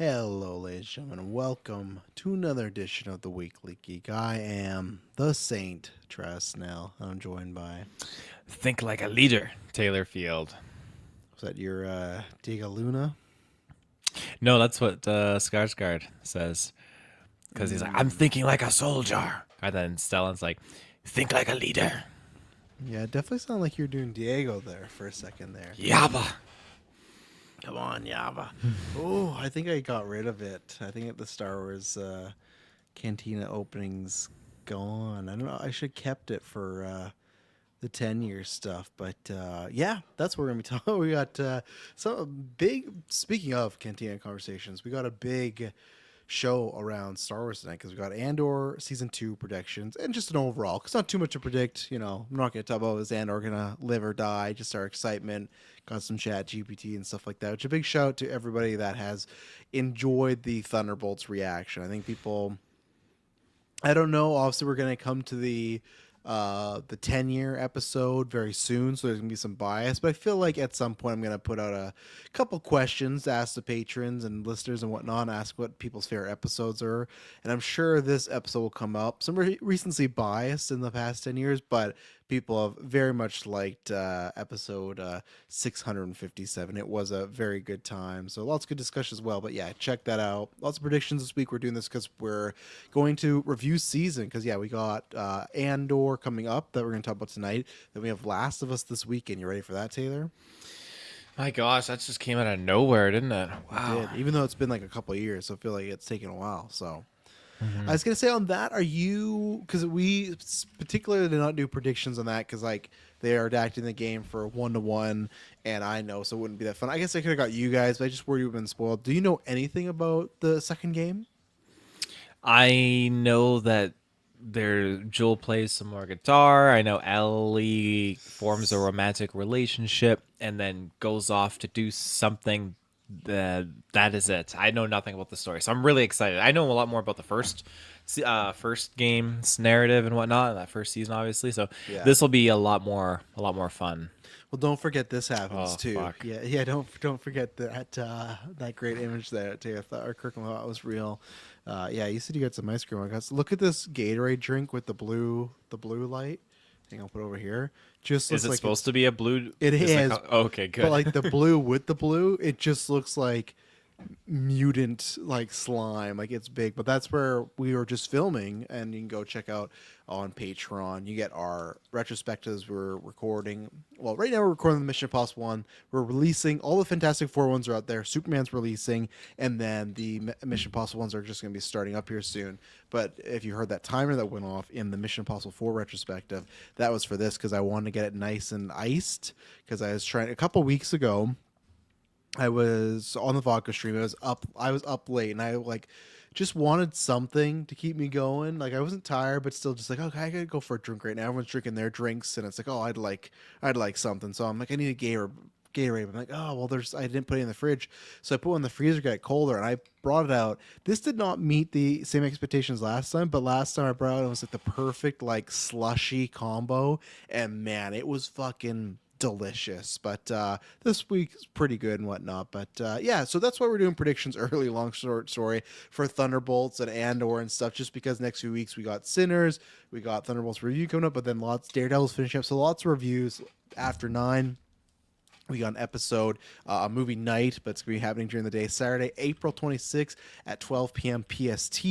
Hello, ladies and gentlemen. Welcome to another edition of the Weekly Geek. I am the Saint Trasnell. I'm joined by. Think like a leader, Taylor Field. Was that your Diego Luna? No, that's what Skarsgård says. Because he's like, I'm thinking like a soldier. And then Stellan's like, think like a leader. Yeah, it definitely sounded like you were doing Diego there for a second there. Yabba. Come on, Yaba. Oh, I think I got rid of it. I think the Star Wars Cantina opening's gone. I don't know. I should have kept it for the 10-year stuff. But yeah, that's what we're going to be talking. We got some big, speaking of Cantina conversations, we got a big show around Star Wars tonight because we got Andor season 2 predictions and just an overall. Because not too much to predict. I'm not going to talk about is Andor going to live or die. Just our excitement. Got some chat GPT and stuff like that. Which a big shout out to everybody that has enjoyed the Thunderbolts reaction. I think people. I don't know. Obviously, we're going to come to the 10-year episode very soon, so there's gonna be some bias, but I feel like at some point I'm gonna put out a couple questions to ask the patrons and listeners and whatnot, ask what people's favorite episodes are, and I'm sure this episode will come up some recency biased in the past 10 years, but people have very much liked episode 657. It was a very good time, so lots of good discussion as well. But yeah, check that out. Lots of predictions this week. We're doing this because we're going to review season, because yeah, we got Andor coming up that we're going to talk about tonight. Then we have Last of Us this weekend. You ready for that, Taylor? My gosh, that just came out of nowhere, didn't it? It Wow. did, even though it's been like a couple of years, so I feel like it's taken a while. So I was gonna say on that, are you, because we particularly did not do predictions on that because like they are adapting the game for 1-to-1, and I know, so it wouldn't be that fun. I guess I could have got you guys, but I just worried you've been spoiled. Do you know anything about the second game? I know that Joel plays some more guitar. I know Ellie forms a romantic relationship and then goes off to do something. That is it. I know nothing about the story, so I'm really excited. I know a lot more about the first game's narrative and whatnot, that first season, obviously. So Yeah. this will be a lot more fun. Well, don't forget this happens Oh too. fuck! Yeah. Don't forget that great image there. Taylor thought, or Kirkland thought was real. Yeah, you said you got some ice cream. I guess. Look at this Gatorade drink with the blue light. I think I'll put it over here. Just Is looks it like supposed to be a blue? it Is the is, okay, but good. like the blue with the blue, it just looks like mutant like slime, like it's big. But that's where we were just filming, and you can go check out on Patreon. You get our retrospectives. We're recording, well, right now we're recording the Mission Impossible one. We're releasing all the Fantastic Four ones are out there. Superman's releasing, and then the Mission Impossible ones are just going to be starting up here soon. But if you heard that timer that went off in the Mission Impossible 4 retrospective, that was for this, because I wanted to get it nice and iced, because I was trying a couple weeks ago. I was on the vodka stream. I was up late, and I like just wanted something to keep me going. Like I wasn't tired, but still just like, okay, I gotta go for a drink right now. Everyone's drinking their drinks, and it's like, oh, I'd like something. So I'm like, I need a Gatorade. I'm like, oh well, I didn't put it in the fridge, so I put it in the freezer, got it colder, and I brought it out. This did not meet the same expectations last time, but last time I brought it out, it was like the perfect like slushy combo, and man, it was fucking delicious. But this week's pretty good and whatnot. But yeah, so that's why we're doing predictions early, long short story, for Thunderbolts and Andor and stuff, just because next few weeks we got Sinners, we got Thunderbolts review coming up, but then lots Daredevil's finishing up, so lots of reviews after 9. We got an episode, a movie night, but it's going to be happening during the day. Saturday, April 26th at 12 p.m. PST.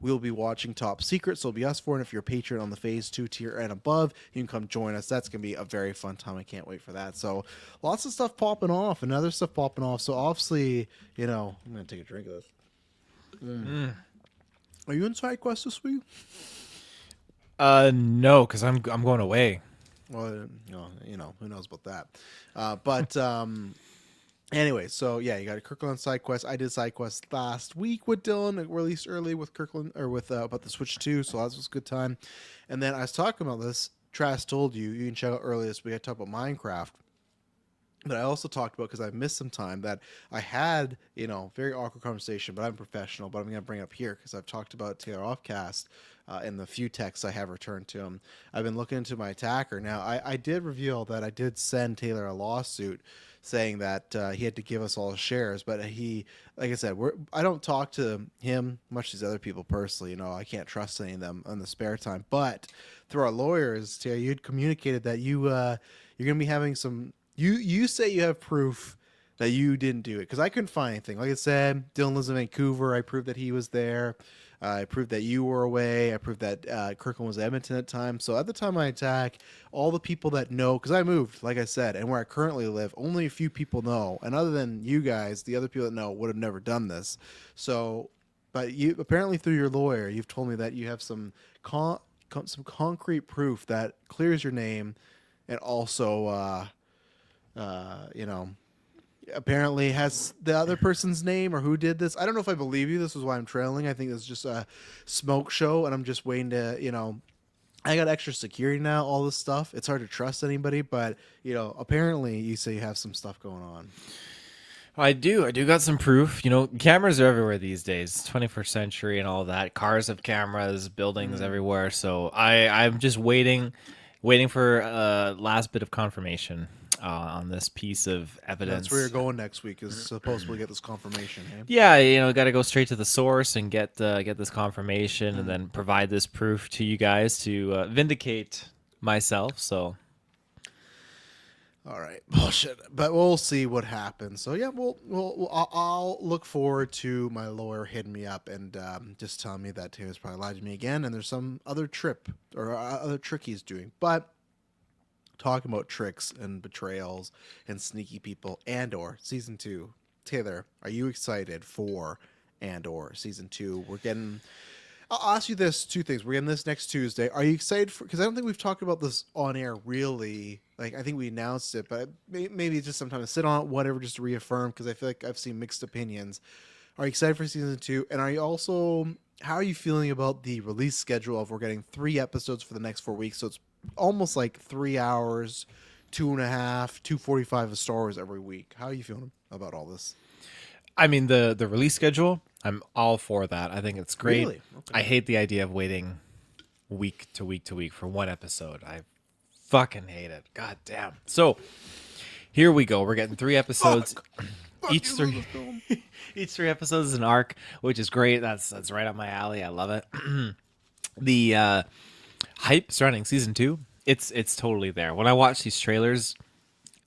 We'll be watching Top Secret, so it'll be us four. And if you're a patron on the Phase 2 tier and above, you can come join us. That's going to be a very fun time. I can't wait for that. So lots of stuff popping off and other stuff popping off. So obviously, I'm going to take a drink of this. Are you in side quest this week? No, because I'm going away. Well, who knows about that. But anyway, so yeah, you got a Kirkland side quest. I did side quest last week with Dylan. It released early with Kirkland, or with about the Switch 2, so that was a good time. And then I was talking about this. Trask told you can check out early this week. I talked about Minecraft. But I also talked about, because I missed some time, that I had, very awkward conversation, but I'm professional, but I'm going to bring it up here because I've talked about Taylor Offcast in the few texts I have returned to him. I've been looking into my attacker. Now, I did reveal that I did send Taylor a lawsuit saying that he had to give us all shares, but he, like I said, I don't talk to him much as other people personally. I can't trust any of them in the spare time. But through our lawyers, Terry, you'd communicated that you're gonna be having some. You say you have proof that you didn't do it because I couldn't find anything. Like I said, Dylan lives in Vancouver. I proved that he was there. I proved that you were away. I proved that Kirkland was Edmonton at the time. So at the time I attack, all the people that know, because I moved, like I said, and where I currently live, only a few people know. And other than you guys, the other people that know would have never done this. So, but you apparently through your lawyer, you've told me that you have some some concrete proof that clears your name, and also, you know, apparently has the other person's name or who did this. I don't know if I believe you. This is why I'm trailing. I think it's just a smoke show, and I'm just waiting to, I got extra security now, all this stuff. It's hard to trust anybody, but, apparently you say you have some stuff going on. I do got some proof. Cameras are everywhere these days. 21st century and all that. Cars have cameras, buildings everywhere. So I'm just waiting for a last bit of confirmation on this piece of evidence. That's where you're going next week, is supposedly get this confirmation. Hey? Yeah, got to go straight to the source and get this confirmation, and then provide this proof to you guys to vindicate myself. So, all right, bullshit. But we'll see what happens. So yeah, I'll look forward to my lawyer hitting me up and just telling me that Taylor's probably lied to me again, and there's some other trip or other trick he's doing. But talking about tricks and betrayals and sneaky people, Andor season 2. Taylor, are you excited for Andor season 2? I'll ask you this, two things. We're getting this next Tuesday. Are you excited for? Because I don't think we've talked about this on air really. Like, I think we announced it, but maybe just some time to sit on it, whatever, just to reaffirm. Because I feel like I've seen mixed opinions. Are you excited for season 2? And how are you feeling about the release schedule of we're getting 3 episodes for the next 4 weeks? So it's almost like 3 hours, 2.5, 2:45 of Star Wars every week. How are you feeling about all this? I mean, the release schedule, I'm all for that. I think it's great. Really? Okay. I hate the idea of waiting week to week to week for one episode. I fucking hate it. God damn. So here we go. We're getting 3 episodes. Each three episodes is an arc, which is great. That's right up my alley. I love it. The hype surrounding season 2, it's totally there. When I watch these trailers,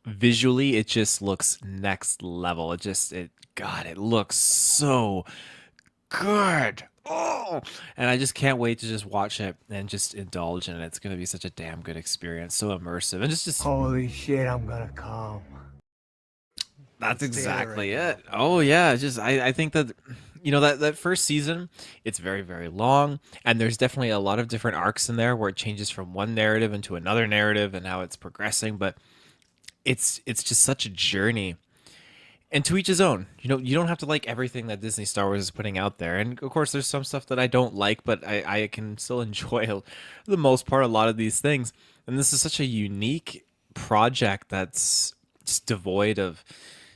visually it just looks next level. It looks so good. Oh, and I just can't wait to just watch it and just indulge in it. It's gonna be such a damn good experience, so immersive, and just holy shit, I'm gonna come. That's exactly it. Oh yeah, I think that that first season, it's very, very long, and there's definitely a lot of different arcs in there where it changes from one narrative into another narrative and how it's progressing, but it's just such a journey. And to each his own. You don't have to like everything that Disney Star Wars is putting out there. And of course there's some stuff that I don't like, but I can still enjoy for the most part a lot of these things. And this is such a unique project that's just devoid of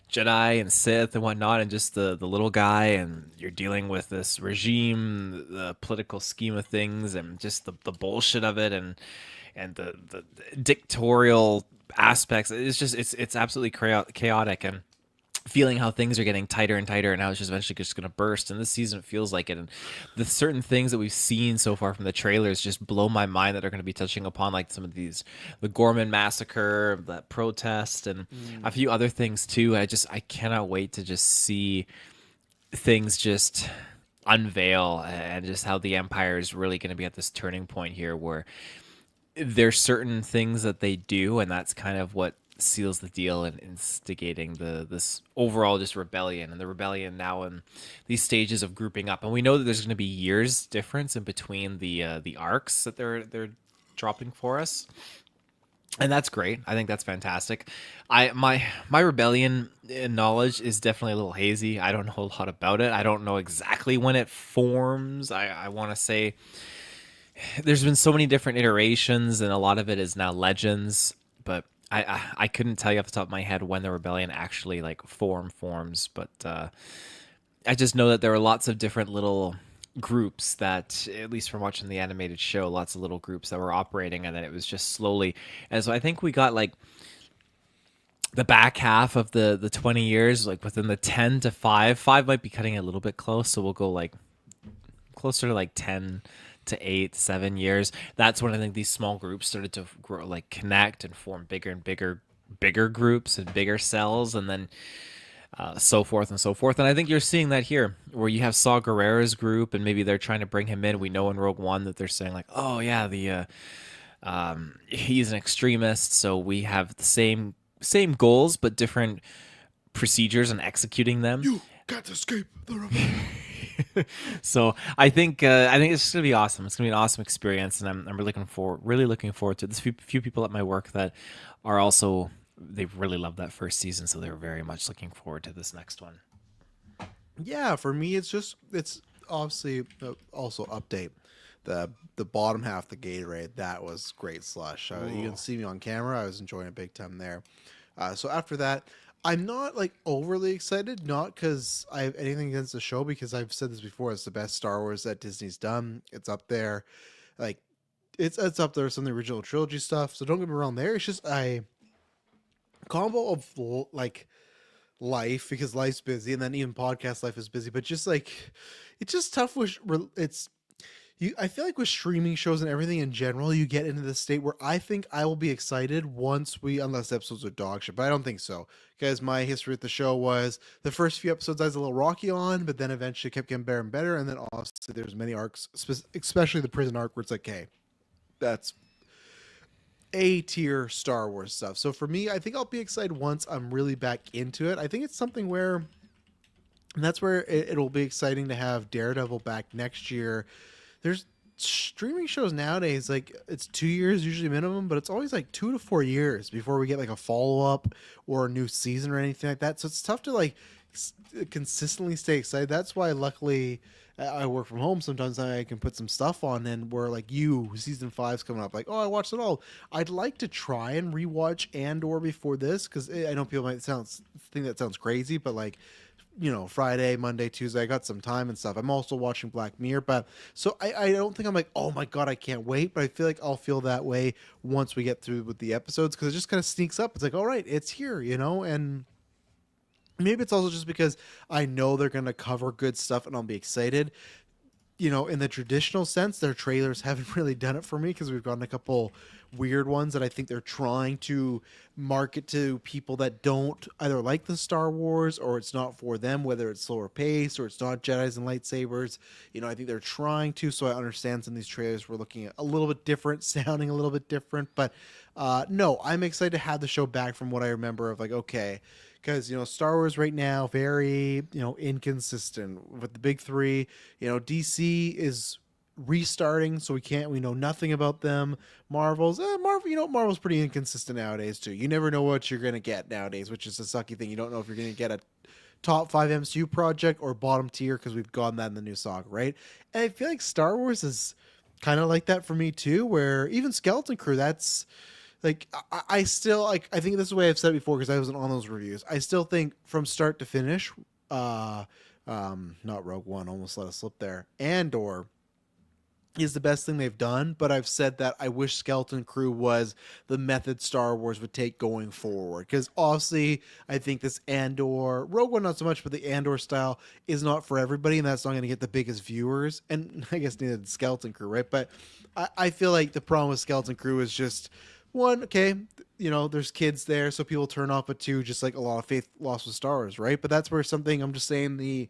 Jedi and Sith and whatnot, and just the little guy, and you're dealing with this regime, the political scheme of things, and just the bullshit of it, and the dictatorial aspects. It's absolutely chaotic, and feeling how things are getting tighter and tighter, and how it's just eventually just going to burst. And this season it feels like it, and the certain things that we've seen so far from the trailers just blow my mind, that are going to be touching upon like some of these, the Gorman massacre, that protest, and a few other things too. I cannot wait to just see things just unveil, and just how the Empire is really going to be at this turning point here, where there's certain things that they do, and that's kind of what seals the deal in instigating this overall just rebellion, and the rebellion now in these stages of grouping up. And we know that there's going to be years difference in between the arcs that they're dropping for us, and that's great. I think that's fantastic. My rebellion knowledge is definitely a little hazy. I don't know a lot about it. I don't know exactly when it forms. I want to say there's been so many different iterations, and a lot of it is now legends, but I couldn't tell you off the top of my head when the rebellion actually like forms, but I just know that there are lots of different little groups that, at least from watching the animated show, lots of little groups that were operating, and then it was just slowly. And so I think we got like the back half of the 20 years, like within the 10 to 5 might be cutting it a little bit close, so we'll go like closer to like 10 to 8 7 years. That's when I think these small groups started to grow, like connect and form bigger and bigger groups and bigger cells, and then so forth and so forth. And I think you're seeing that here, where you have Saw Gerrera's group, and maybe they're trying to bring him in. We know in Rogue One that they're saying like, oh yeah, the he's an extremist, so we have the same goals but different procedures and executing them. You got to escape the rebellion. So I think it's just gonna be awesome. It's gonna be an awesome experience, and I'm really looking forward to it. There's few people at my work that are also, they've really loved that first season, so they're very much looking forward to this next one. Yeah, for me, it's obviously also update the bottom half of the Gatorade. That was great slush. You can see me on camera. I was enjoying it big time there. So after that, I'm not like overly excited, not because I have anything against the show, because I've said this before. It's the best Star Wars that Disney's done. It's up there, like it's up there with some of the original trilogy stuff. So don't get me wrong. There, it's just a combo of like life, because life's busy, and then even podcast life is busy, but just like it's just tough with it's you. I feel like with streaming shows and everything in general, you get into the state where I think I will be excited once we, unless the episodes are dog shit, but I don't think so, because my history with the show was the first few episodes I was a little rocky on, but then eventually kept getting better and better, and then obviously there's many arcs, especially the prison arc, where it's like, hey, that's A tier Star Wars stuff. So for me, I think I'll be excited once I'm really back into it. I think it's something where, and that's where it'll be exciting to have Daredevil back next year. There's streaming shows nowadays, like it's 2 years usually minimum, but it's always like 2 to 4 years before we get like a follow up or a new season or anything like that. So it's tough to like consistently stay excited. That's why luckily I work from home. Sometimes I can put some stuff on, and where like season 5's coming up, like, oh, I watched it all. I'd like to try and rewatch Andor before this, because I know people might think that sounds crazy, but like, Friday, Monday, Tuesday, I got some time and stuff. I'm also watching Black Mirror, but so I don't think I'm like, oh my God, I can't wait. But I feel like I'll feel that way once we get through with the episodes, because it just kind of sneaks up. It's like, all right, it's here, and maybe it's also just because I know they're going to cover good stuff and I'll be excited. In the traditional sense, their trailers haven't really done it for me, because we've gotten a couple weird ones that I think they're trying to market to people that don't either like the Star Wars, or it's not for them, whether it's slower pace or it's not Jedis and lightsabers. I think they're trying to, so I understand some of these trailers were looking at a little bit different, sounding a little bit different, but no, I'm excited to have the show back from what I remember of like, okay, because Star Wars right now very inconsistent with the big three. DC is restarting, so we know nothing about them. Marvel's pretty inconsistent nowadays too. You never know what you're gonna get nowadays, which is a sucky thing. You don't know if you're gonna get a top 5 MCU project or bottom tier, because we've gotten that in the new saga, right? And I feel like Star Wars is kind of like that for me too, where even Skeleton Crew, that's like, I still like, I think this is the way I've said it before, because I wasn't on those reviews. I still think from start to finish, not Rogue One, almost let us slip there, Andor is the best thing they've done. But I've said that I wish Skeleton Crew was the method Star Wars would take going forward, because obviously I think this Andor, Rogue One not so much, but the Andor style is not for everybody, and that's not going to get the biggest viewers, and I guess neither did Skeleton Crew, right? But I feel like the problem with Skeleton Crew is just, one, okay, there's kids there, so people turn off, but two, just like a lot of faith lost with Star Wars, right? But that's where something, I'm just saying, the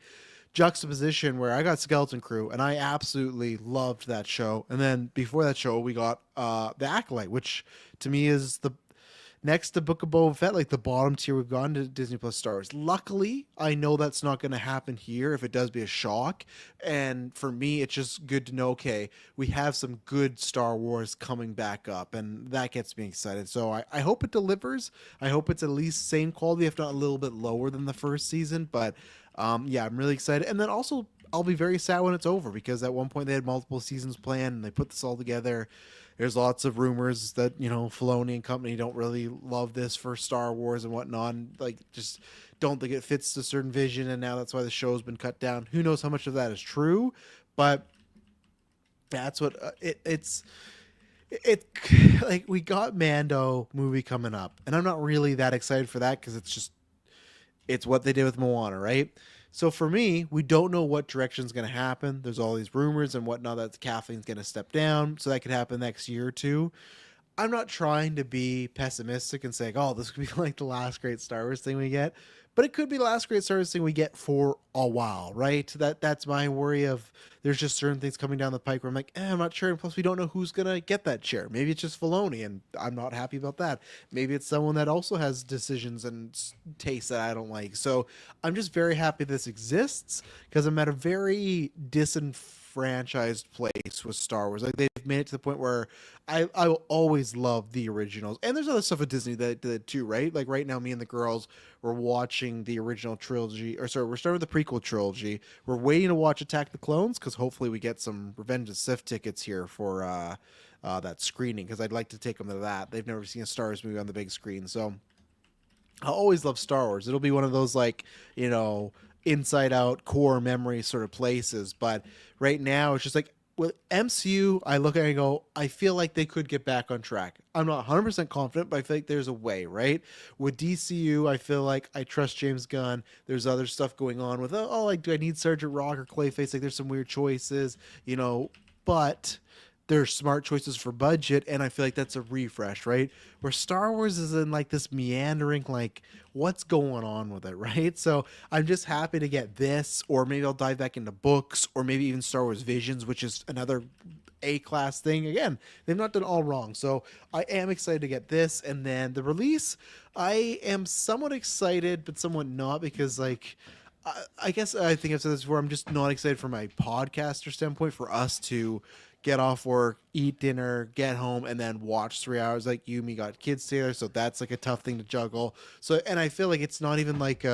juxtaposition where I got Skeleton Crew and I absolutely loved that show, and then before that show we got The Acolyte, which to me is the next to Book of Boba Fett, like the bottom tier we've gone to Disney Plus Stars. Luckily, I know that's not going to happen here. If it does, be a shock. And for me, it's just good to know, okay, we have some good Star Wars coming back up, and that gets me excited. So I hope it delivers. I hope it's at least same quality, if not a little bit lower than the first season. But yeah, I'm really excited. And then also, I'll be very sad when it's over, because at one point they had multiple seasons planned and they put this all together. There's lots of rumors that, Filoni and company don't really love this for Star Wars and whatnot. And, like, just don't think it fits a certain vision. And now that's why the show's been cut down. Who knows how much of that is true? But that's what it's it like we got Mando movie coming up, and I'm not really that excited for that because it's what they did with Moana, right? So for me, we don't know what direction's going to happen. There's all these rumors and whatnot that Kathleen's going to step down, so that could happen next year or two. I'm not trying to be pessimistic and saying, "Oh, this could be like the last great Star Wars thing we get," but it could be the last great Star Wars thing we get for a while, right? That's my worry of there's just certain things coming down the pike where I'm like, I'm not sure. And plus, we don't know who's gonna get that chair. Maybe it's just Filoni, and I'm not happy about that. Maybe it's someone that also has decisions and tastes that I don't like. So I'm just very happy this exists because I'm at a very disenfranchised place with Star Wars. Like they've made it to the point where I will always love the originals. And there's other stuff with Disney that did too, right? Like right now, me and the girls were watching the original trilogy, or sorry, we're starting with the prequel trilogy. We're waiting to watch Attack the Clones because hopefully we get some Revenge of the Sith tickets here for that screening because I'd like to take them to that. They've never seen a Star Wars movie on the big screen, so I always love Star Wars. It'll be one of those like, inside out core memory sort of places. But right now it's just like with MCU, I look at it and go, I feel like they could get back on track. I'm not 100% confident, but I feel like there's a way, right? With DCU, I feel like I trust James Gunn. There's other stuff going on with, like, do I need Sergeant Rock or Clayface? Like, there's some weird choices, but they're smart choices for budget, and I feel like that's a refresh, right? Where Star Wars is in like this meandering, like what's going on with it, right? So I'm just happy to get this, or maybe I'll dive back into books, or maybe even Star Wars Visions, which is another A-class thing. Again, they've not done all wrong, so I am excited to get this, and then the release. I am somewhat excited, but somewhat not because like. I guess I think I've said this before. I'm just not excited from my podcaster standpoint for us to get off work, eat dinner, get home, and then watch 3 hours. Like you, me, got kids together, so that's like a tough thing to juggle. So, and I feel like it's not even like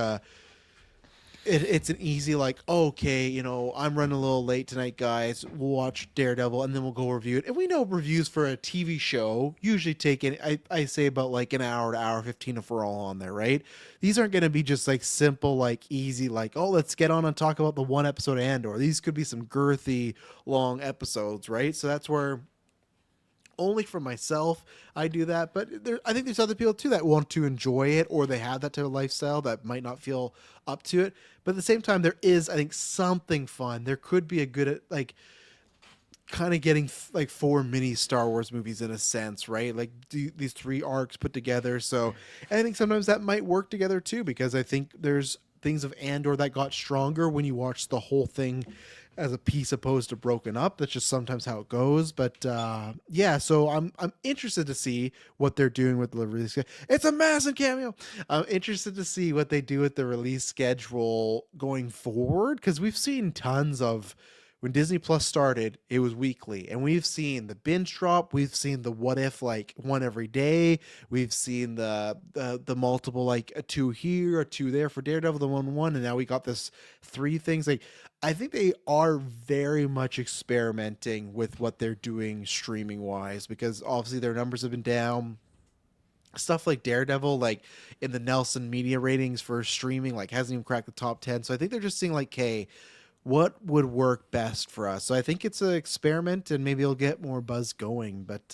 it's an easy like, okay, I'm running a little late tonight, guys. We'll watch Daredevil and then we'll go review it. And we know reviews for a TV show usually take I say about like an hour to hour 15 if we're all on there, right? These aren't going to be just like simple, like easy, like, oh, let's get on and talk about the one episode of Andor. These could be some girthy, long episodes, right? So that's where only for myself I do that, but I think there's other people too that want to enjoy it, or they have that type of lifestyle that might not feel up to it. But at the same time, there is, I think, something fun. There could be a good like kind of getting like four mini Star Wars movies in a sense, right? Like these three arcs put together. So I think sometimes that might work together too, because I think there's things of Andor that got stronger when you watch the whole thing as a piece opposed to broken up. That's just sometimes how it goes. But yeah, so I'm interested to see what they're doing with the release. It's a massive cameo. I'm interested to see what they do with the release schedule going forward, because we've seen tons of. When Disney Plus started, it was weekly, and we've seen the binge drop. We've seen the what if like one every day. We've seen the multiple like a two here, a two there for Daredevil, the 1-1, and now we got this three things. Like I think they are very much experimenting with what they're doing streaming wise, because obviously their numbers have been down. Stuff like Daredevil, like in the Nelson media ratings for streaming, like hasn't even cracked the top 10. So I think they're just seeing like, hey, what would work best for us? So I think it's an experiment, and maybe it'll get more buzz going. But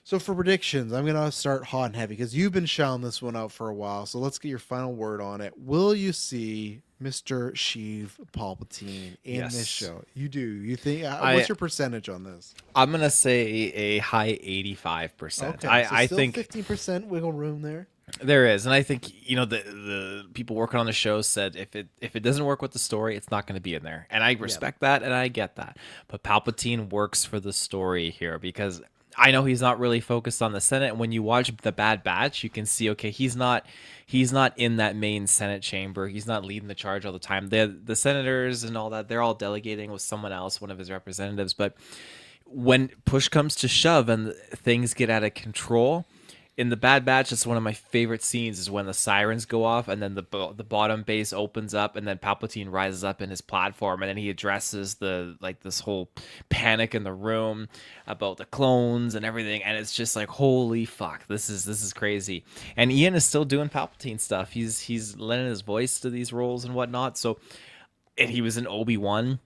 so for predictions, I'm gonna start hot and heavy because you've been shouting this one out for a while. So let's get your final word on it. Will you see Mr. Sheev Palpatine in Yes. this show? You do. You think? I- What's your percentage on this? I'm gonna say a high 85%. Okay, so I still think 15% wiggle room there. there is, and I think the people working on the show said if it doesn't work with the story, it's not going to be in there, and I respect that and I get that. But Palpatine works for the story here because I know he's not really focused on the Senate. And when you watch the Bad Batch, you can see okay, he's not in that main Senate chamber. He's not leading the charge all the time. The senators and all that, they're all delegating with someone else, one of his representatives. But when push comes to shove and things get out of control. In the Bad Batch, it's one of my favorite scenes is when the sirens go off and then the bottom base opens up and then Palpatine rises up in his platform and then he addresses this whole panic in the room about the clones and everything, and it's just like holy fuck, this is crazy. And Ian is still doing Palpatine stuff. He's lending his voice to these roles and whatnot. So, and he was in Obi-Wan.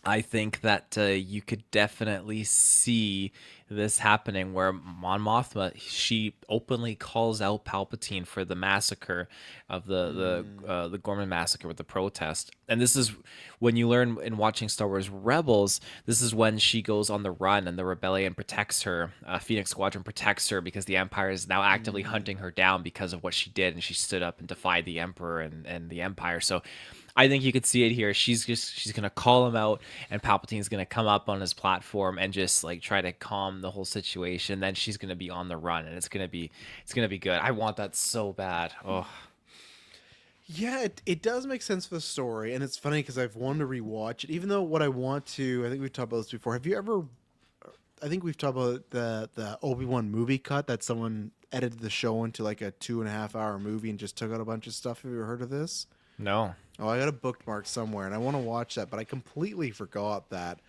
I think that you could definitely see this happening where Mon Mothma, she openly calls out Palpatine for the massacre of the Gorman massacre with the protest. And this is when you learn in watching Star Wars Rebels, this is when she goes on the run and the rebellion protects her. Phoenix Squadron protects her because the Empire is now actively hunting her down because of what she did, and she stood up and defied the Emperor and the Empire. So I think you could see it here. She's gonna call him out, and Palpatine's gonna come up on his platform and just like try to calm the whole situation. Then she's gonna be on the run, and it's gonna be good. I want that so bad. Oh, Yeah, it does make sense for the story, and it's funny because I've wanted to rewatch it. Even though what I want to, I think we've talked about this before. Have you ever? I think we've talked about the Obi-Wan movie cut that someone edited the show into like a 2.5 hour movie and just took out a bunch of stuff. Have you ever heard of this? no. Oh, I got a bookmark somewhere, and I want to watch that, but I completely forgot that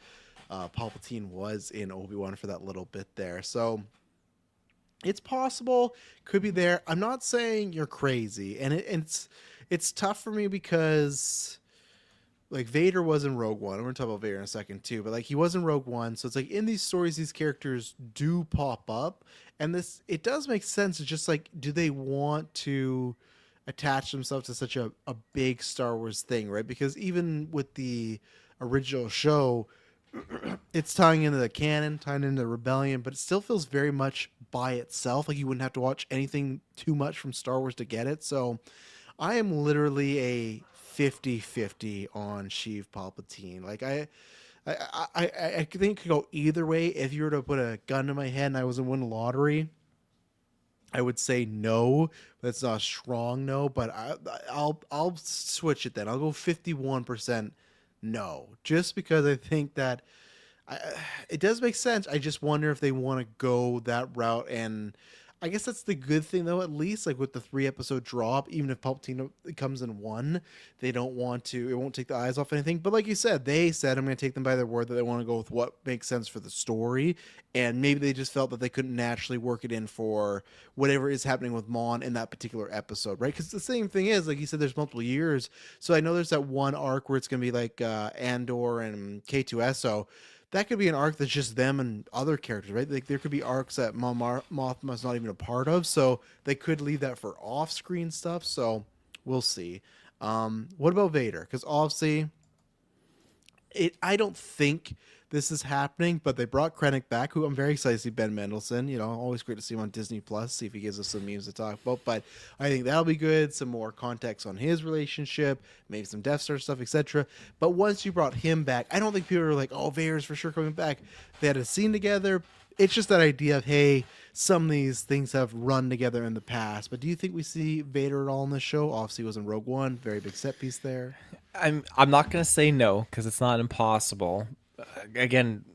Palpatine was in Obi-Wan for that little bit there. So it's possible, could be there. I'm not saying you're crazy, and it's tough for me because like Vader was in Rogue One. We're gonna talk about Vader in a second too, but like he was in Rogue One, so it's like in these stories, these characters do pop up, and this it does make sense. It's just like, do they want to attach themselves to such a big Star Wars thing, right? Because even with the original show, it's tying into the canon, tying into the rebellion, but it still feels very much by itself. Like you wouldn't have to watch anything too much from Star Wars to get it. So I am literally a 50-50 on Sheev Palpatine. Like I think it could go either way. If you were to put a gun to my head and I was to win the lottery, I would say no. That's not a strong no, but I'll switch it then. I'll go 51% no, just because I think that it does make sense. I just wonder if they want to go that route, and I guess that's the good thing though. At least like with the 3 episode drop, even if Palpatine comes in one, they don't want to. It won't take the eyes off anything. But like you said, they said I'm going to take them by their word that they want to go with what makes sense for the story, and maybe they just felt that they couldn't naturally work it in for whatever is happening with Mon in that particular episode, right? Because the same thing is, like you said, there's multiple years, so I know there's that one arc where it's going to be like Andor and K2SO. That could be an arc that's just them and other characters, right? Like there could be arcs that Mothma's not even a part of, so they could leave that for off-screen stuff. So we'll see. What about Vader? Because obviously, I don't think this is happening, but they brought Krennic back, who I'm very excited to see. Ben Mendelsohn, always great to see him on Disney Plus. See if he gives us some memes to talk about. But I think that'll be good. Some more context on his relationship, maybe some Death Star stuff, etc. But once you brought him back, I don't think people are like, "Oh, Vader's for sure coming back." They had a scene together. It's just that idea of, hey, some of these things have run together in the past. But do you think we see Vader at all in this show? Obviously, he was in Rogue One, very big set piece there. I'm not gonna say no because it's not impossible. Again,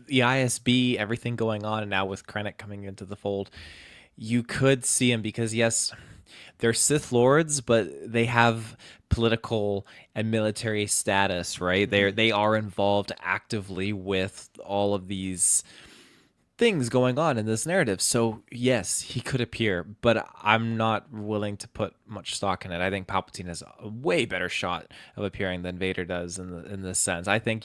the ISB, everything going on, and now with Krennic coming into the fold, you could see him because yes, they're Sith Lords, but they have political and military status, right? They are involved actively with all of these things going on in this narrative. So yes, he could appear, but I'm not willing to put much stock in it. I think Palpatine has a way better shot of appearing than Vader does in this sense. I think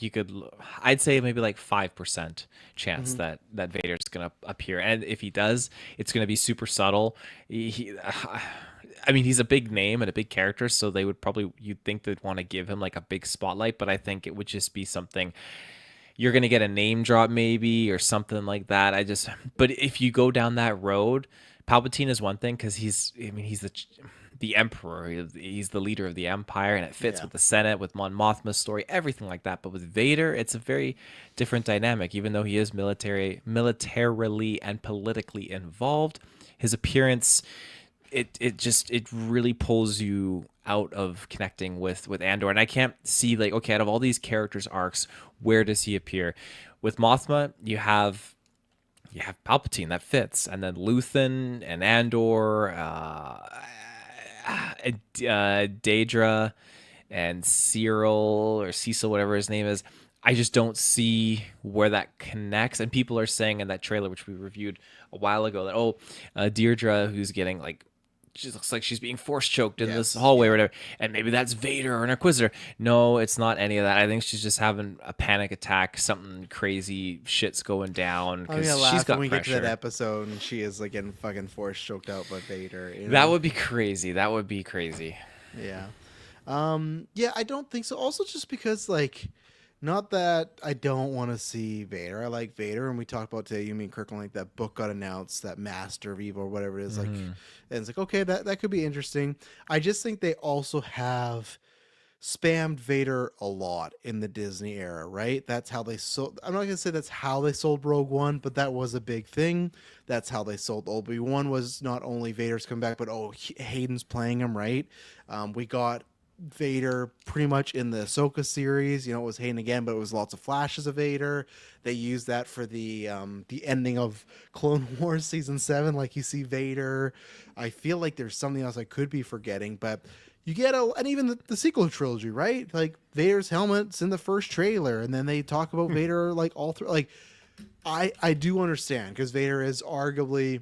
I'd say maybe like 5% chance that Vader's gonna appear, and if he does, it's gonna be super subtle. I mean, he's a big name and a big character, so you'd think they'd want to give him like a big spotlight, but I think it would just be something. You're going to get a name drop maybe or something like that. But if you go down that road, Palpatine is one thing because he's the emperor. He's the leader of the empire, and it fits with the Senate, with Mon Mothma's story, everything like that. But with Vader, it's a very different dynamic. Even though he is militarily and politically involved, his appearance, it really pulls you out of connecting with Andor. And I can't see, like, okay, out of all these characters' arcs, where does he appear? With Mothma, you have Palpatine, that fits, and then Luthen and Andor, Daedra and Cecil, whatever his name is. I just don't see where that connects. And people are saying in that trailer, which we reviewed a while ago, that Deirdre, who's getting like she looks like she's being force choked in this Yes, hallway yeah. or whatever, and maybe that's Vader or an Inquisitor. No, it's not any of that. I think she's just having a panic attack. Something crazy shit's going down I'm because gonna she's laugh when got we get to that pressure. episode and she is like getting fucking force choked out by Vader. You That know? would be crazy. That would be crazy. Yeah. Yeah, I don't think so. Also, just because, like, not that I don't want to see Vader. I like Vader, and we talked about today. You mean Kirkland, like that book got announced, that Master of Evil or whatever it is. Like, and it's like, okay, that could be interesting. I just think they also have spammed Vader a lot in the Disney era, right? That's how they sold. I'm not gonna say that's how they sold Rogue One, but that was a big thing. That's how they sold Obi-Wan. Was not only Vader's come back, but Hayden's playing him, right? We got Vader pretty much in the Ahsoka series. You know, it was Hayden again, but it was lots of flashes of Vader. They used that for the ending of Clone Wars season 7. Like, you see Vader. I feel like there's something else I could be forgetting, but you get and even the sequel trilogy, right? Like, Vader's helmet's in the first trailer, and then they talk about Vader like all through. Like, I do understand, because Vader is arguably.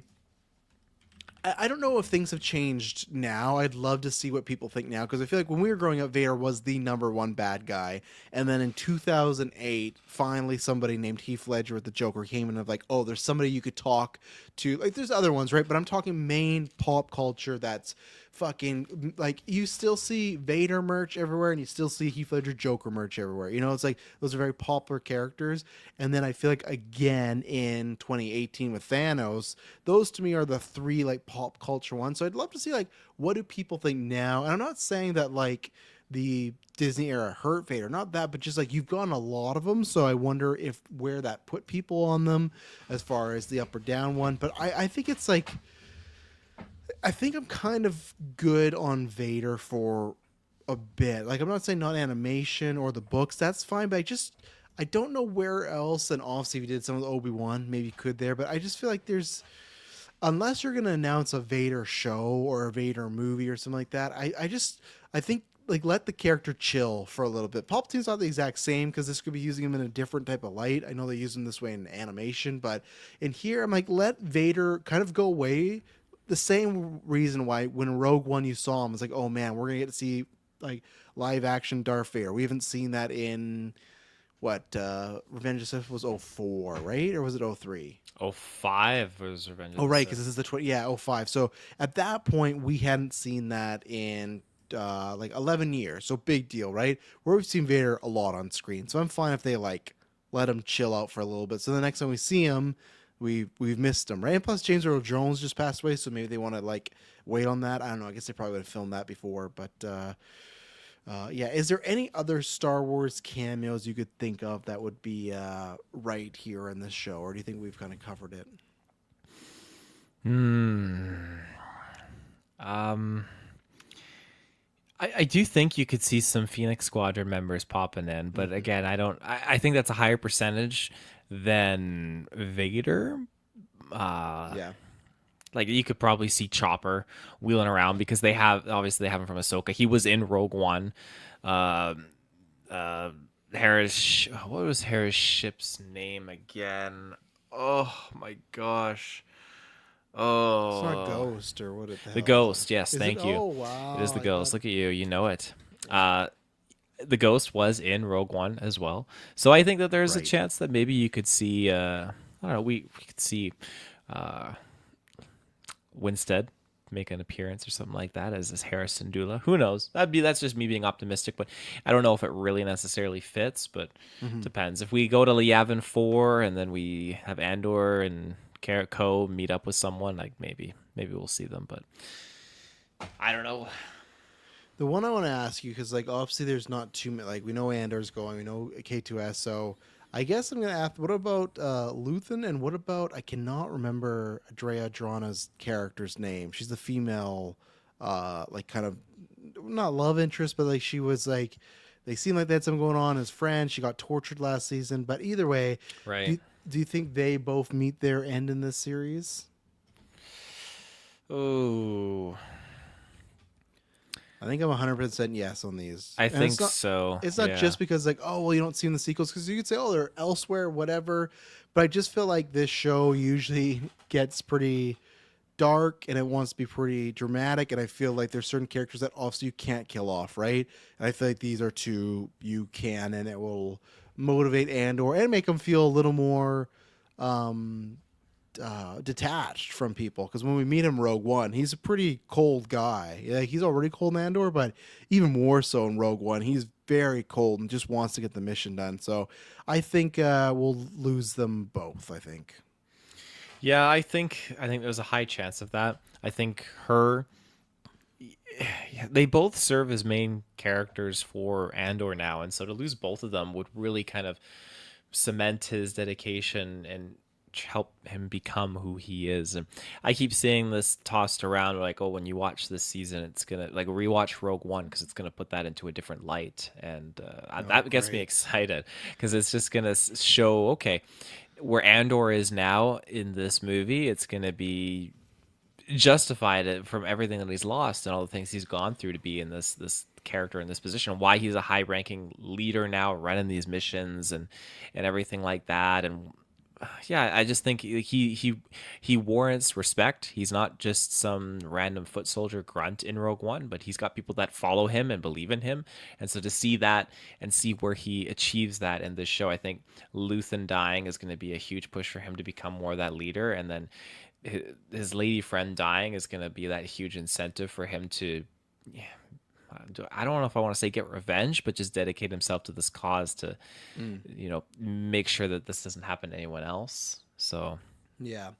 I don't know if things have changed now. I'd love to see what people think now, because I feel like when we were growing up, Vader was the number one bad guy. And then in 2008, finally somebody named Heath Ledger with the Joker came in of like, oh, there's somebody you could talk to. Like, there's other ones, right? But I'm talking main pop culture that's fucking, like, you still see Vader merch everywhere, and you still see Heath Ledger Joker merch everywhere. You know, it's like those are very popular characters. And then I feel like again in 2018 with Thanos, those to me are the three like pop culture ones. So I'd love to see like, what do people think now? And I'm not saying that like the Disney era hurt Vader, not that, but just like you've gotten a lot of them. So I wonder if where that put people on them as far as the up or down one. But I think it's like, I think I'm kind of good on Vader for a bit. Like, I'm not saying not animation or the books, that's fine, but I don't know where else. And obviously, if you did some of the Obi-Wan, maybe you could there. But I just feel like there's, unless you're gonna announce a Vader show or a Vader movie or something like that, I think like let the character chill for a little bit. Palpatine's not the exact same, because this could be using him in a different type of light. I know they use him this way in animation, but in here, I'm like, let Vader kind of go away. The same reason why when Rogue One you saw him, it's like, oh man, we're gonna get to see like live action Darth Vader. We haven't seen that in what Revenge of the Sith was 04, right? Or was it 03? 05 was Revenge of Oh the right, Sith. because this is the 20, yeah, 05. So at that point we hadn't seen that in like 11 years. So big deal, right? Where we've seen Vader a lot on screen. So I'm fine if they like let him chill out for a little bit. So the next time we see him, we've missed him, right? And plus James Earl Jones just passed away, so maybe they want to like wait on that. I don't know. I guess they probably would have filmed that before, but yeah. Is there any other Star Wars cameos you could think of that would be right here in this show, or do you think we've kind of covered it? I do think you could see some Phoenix Squadron members popping in, but again, I think that's a higher percentage than Vader. Yeah. Like, you could probably see Chopper wheeling around, because they obviously have him from Ahsoka. He was in Rogue One. Hera's, what was Hera's ship's name again? Oh my gosh. Oh, It's not Ghost, or what? The Ghost. Yes, Is thank it? you. Oh wow, It is the I Ghost. thought- Look at you. You know it. The Ghost was in Rogue One as well. So I think that there's a Right. chance that maybe you could see. I don't know. We could see Winstead make an appearance or something like that as Harrison Dula. Who knows? That's just me being optimistic, but I don't know if it really necessarily fits. But depends. If we go to Yavin 4 and then we have Andor and Carrot Co meet up with someone, like maybe we'll see them, but I don't know. The one I want to ask you, because like obviously there's not too many. Like, we know Andor's going, we know K2S, so I guess I'm gonna ask, what about Luthen, and what about, I cannot remember Drea Drana's character's name. She's the female, like kind of not love interest, but like she was like, they seem like they had something going on as friends. She got tortured last season, but either way, Right. do you think they both meet their end in this series? Oh, I think I'm 100% yes on these. I And think it's not, so. It's not yeah. just because like, oh well, you don't see in the sequels, because you could say, oh, they're elsewhere, whatever. But I just feel like this show usually gets pretty dark and it wants to be pretty dramatic, and I feel like there's certain characters that also you can't kill off, right? And I feel like these are two you can, and it will motivate Andor and make him feel a little more um, detached from people. Because when we meet him Rogue One, he's a pretty cold guy. Like, he's already cold in Andor, but even more so in Rogue One, he's very cold and just wants to get the mission done. So I think we'll lose them both. I think. Yeah, I think there's a high chance of that. I think her they both serve as main characters for Andor now, and so to lose both of them would really kind of cement his dedication and help him become who he is. And I keep seeing this tossed around like, oh, when you watch this season, it's gonna like rewatch Rogue One because it's gonna put that into a different light, and that gets me great. excited because it's just gonna show okay where Andor is now in this movie. It's gonna be justified it from everything that he's lost and all the things he's gone through to be in this character in this position, why he's a high ranking leader now running these missions and everything like that. And yeah, I just think he warrants respect. He's not just some random foot soldier grunt in Rogue One, but he's got people that follow him and believe in him. And so to see that and see where he achieves that in this show, I think Luthen dying is going to be a huge push for him to become more that leader. And then his lady friend dying is going to be that huge incentive for him to, yeah, I don't know if I want to say get revenge, but just dedicate himself to this cause to, make sure that this doesn't happen to anyone else. So, Yeah.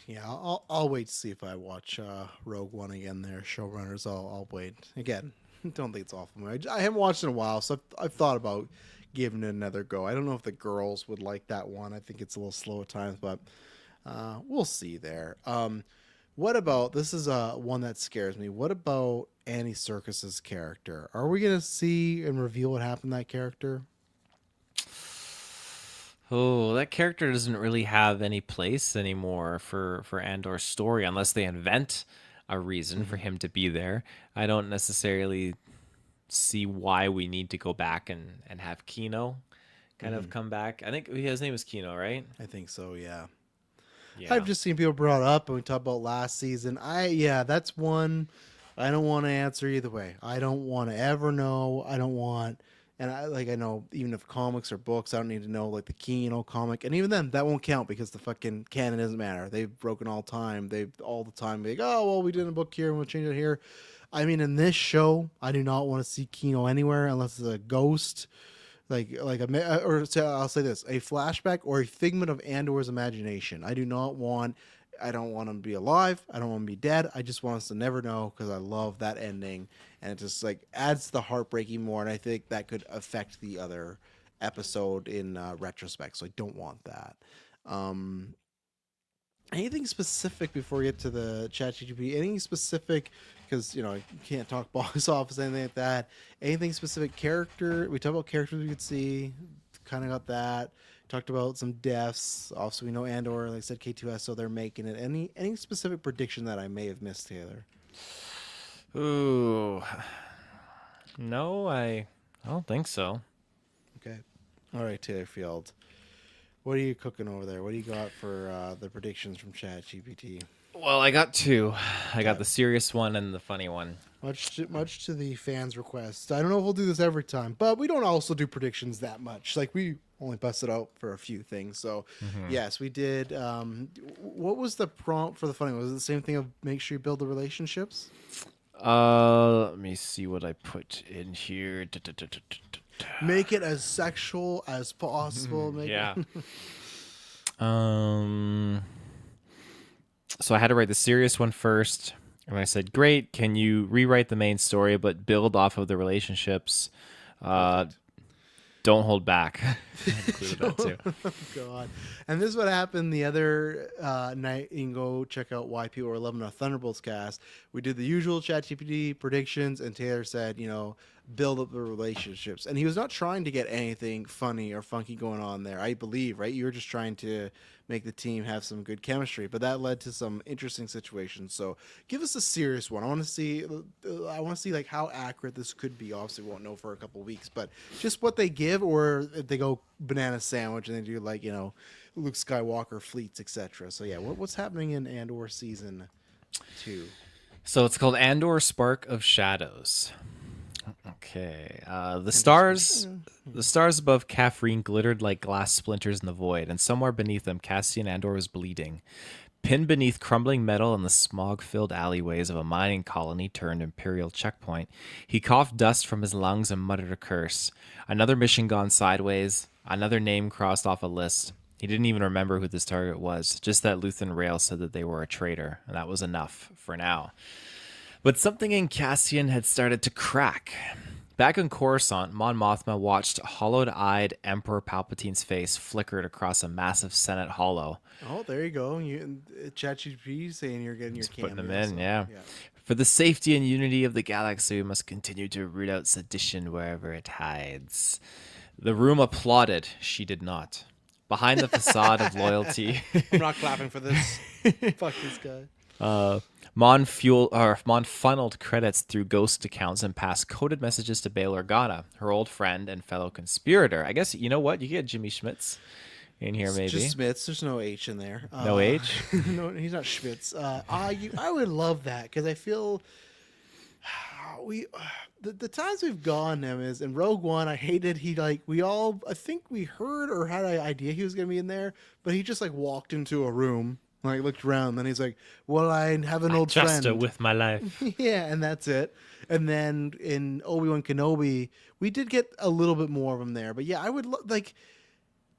Yeah, I'll wait to see if I watch Rogue One again. There, showrunners. I'll wait again. Don't think it's awful. I haven't watched it in a while, so I've thought about giving it another go. I don't know if the girls would like that one. I think it's a little slow at times, but we'll see there. What about this? Is one that scares me. What about Annie Serkis's character? Are we gonna see and reveal what happened to that character? oh, that character doesn't really have any place anymore for Andor's story unless they invent a reason for him to be there. I don't necessarily see why we need to go back and have Kino kind of come back. I think his name was Kino, right? I think so. Yeah. Yeah. I've just seen people brought up and we talked about last season. That's one I don't want to answer either way. I don't want to ever know. I don't want, and I know even if comics or books, I don't need to know like the Kino comic, and even then that won't count because the fucking canon doesn't matter. They've broken all time. They've all the time be like, oh well, we did a book here and we'll change it here. I mean, in this show, I do not want to see Kino anywhere unless it's a ghost I'll say this, a flashback or a figment of Andor's imagination. I don't want him to be alive. I don't want him to be dead. I just want us to never know because I love that ending, and it just like adds to the heartbreaking more, and I think that could affect the other episode in retrospect, so I don't want that. Anything specific before we get to the chat GTP? Anything specific? Because you can't talk box office, anything like that. Anything specific? Character? We talked about characters we could see. Kind of got that. Talked about some deaths. Also, we know Andor, like I said, K2S, so they're making it. Any specific prediction that I may have missed, Taylor? Ooh, no, I don't think so. Okay. All right, Taylor Field. What are you cooking over there? What do you got for the predictions from ChatGPT? Well, I got two. I got the serious one and the funny one. Much to the fans' request. I don't know if we'll do this every time, but we don't also do predictions that much. Like we only bust it out for a few things. So yes, we did. What was the prompt for the funny one? Was it the same thing of make sure you build the relationships? Let me see what I put in here. Make it as sexual as possible. Yeah. So I had to write the serious one first, and I said, "Great, can you rewrite the main story but build off of the relationships? Don't hold back." I included that too. Oh, God. And this is what happened the other night. You can go check out why people were loving our Thunderbolts cast. We did the usual ChatGPT predictions, and Taylor said, build up the relationships. And he was not trying to get anything funny or funky going on there, I believe, right? You were just trying to make the team have some good chemistry, but that led to some interesting situations. So give us a serious one. I want to see like how accurate this could be. Obviously we won't know for a couple weeks, but just what they give, or if they go banana sandwich and they do like, Luke Skywalker fleets, etc. So yeah, what's happening in Andor season 2? So it's called Andor Spark of Shadows. Okay. The stars above Kaffrine glittered like glass splinters in the void, and somewhere beneath them, Cassian Andor was bleeding. Pinned beneath crumbling metal in the smog-filled alleyways of a mining colony turned Imperial checkpoint, he coughed dust from his lungs and muttered a curse. Another mission gone sideways, another name crossed off a list. He didn't even remember who this target was, just that Luthen Rail said that they were a traitor, and that was enough for now. But something in Cassian had started to crack. Back in Coruscant, Mon Mothma watched hollowed-eyed Emperor Palpatine's face flickered across a massive Senate hollow. Oh, there you go. ChatGPT saying you're getting your Just cameo. putting them in, so, yeah. For the safety and unity of the galaxy, we must continue to root out sedition wherever it hides. The room applauded. She did not. Behind the facade of loyalty... I'm not clapping for this. Fuck this guy. Mon funneled credits through ghost accounts and passed coded messages to Bail Organa, her old friend and fellow conspirator. I guess, you know what? You get Jimmy Schmitz in here, maybe. Just Schmitz. There's no H in there. No H? No, he's not Schmitz. I would love that, because I feel... The times we've gone him is in Rogue One. I hated I think we heard or had an idea he was gonna be in there, but he just like walked into a room, like looked around, then he's like, "Well, I have an old Trust friend her with my life." yeah, and that's it. And then in Obi-Wan Kenobi, we did get a little bit more of him there, but yeah, I would like.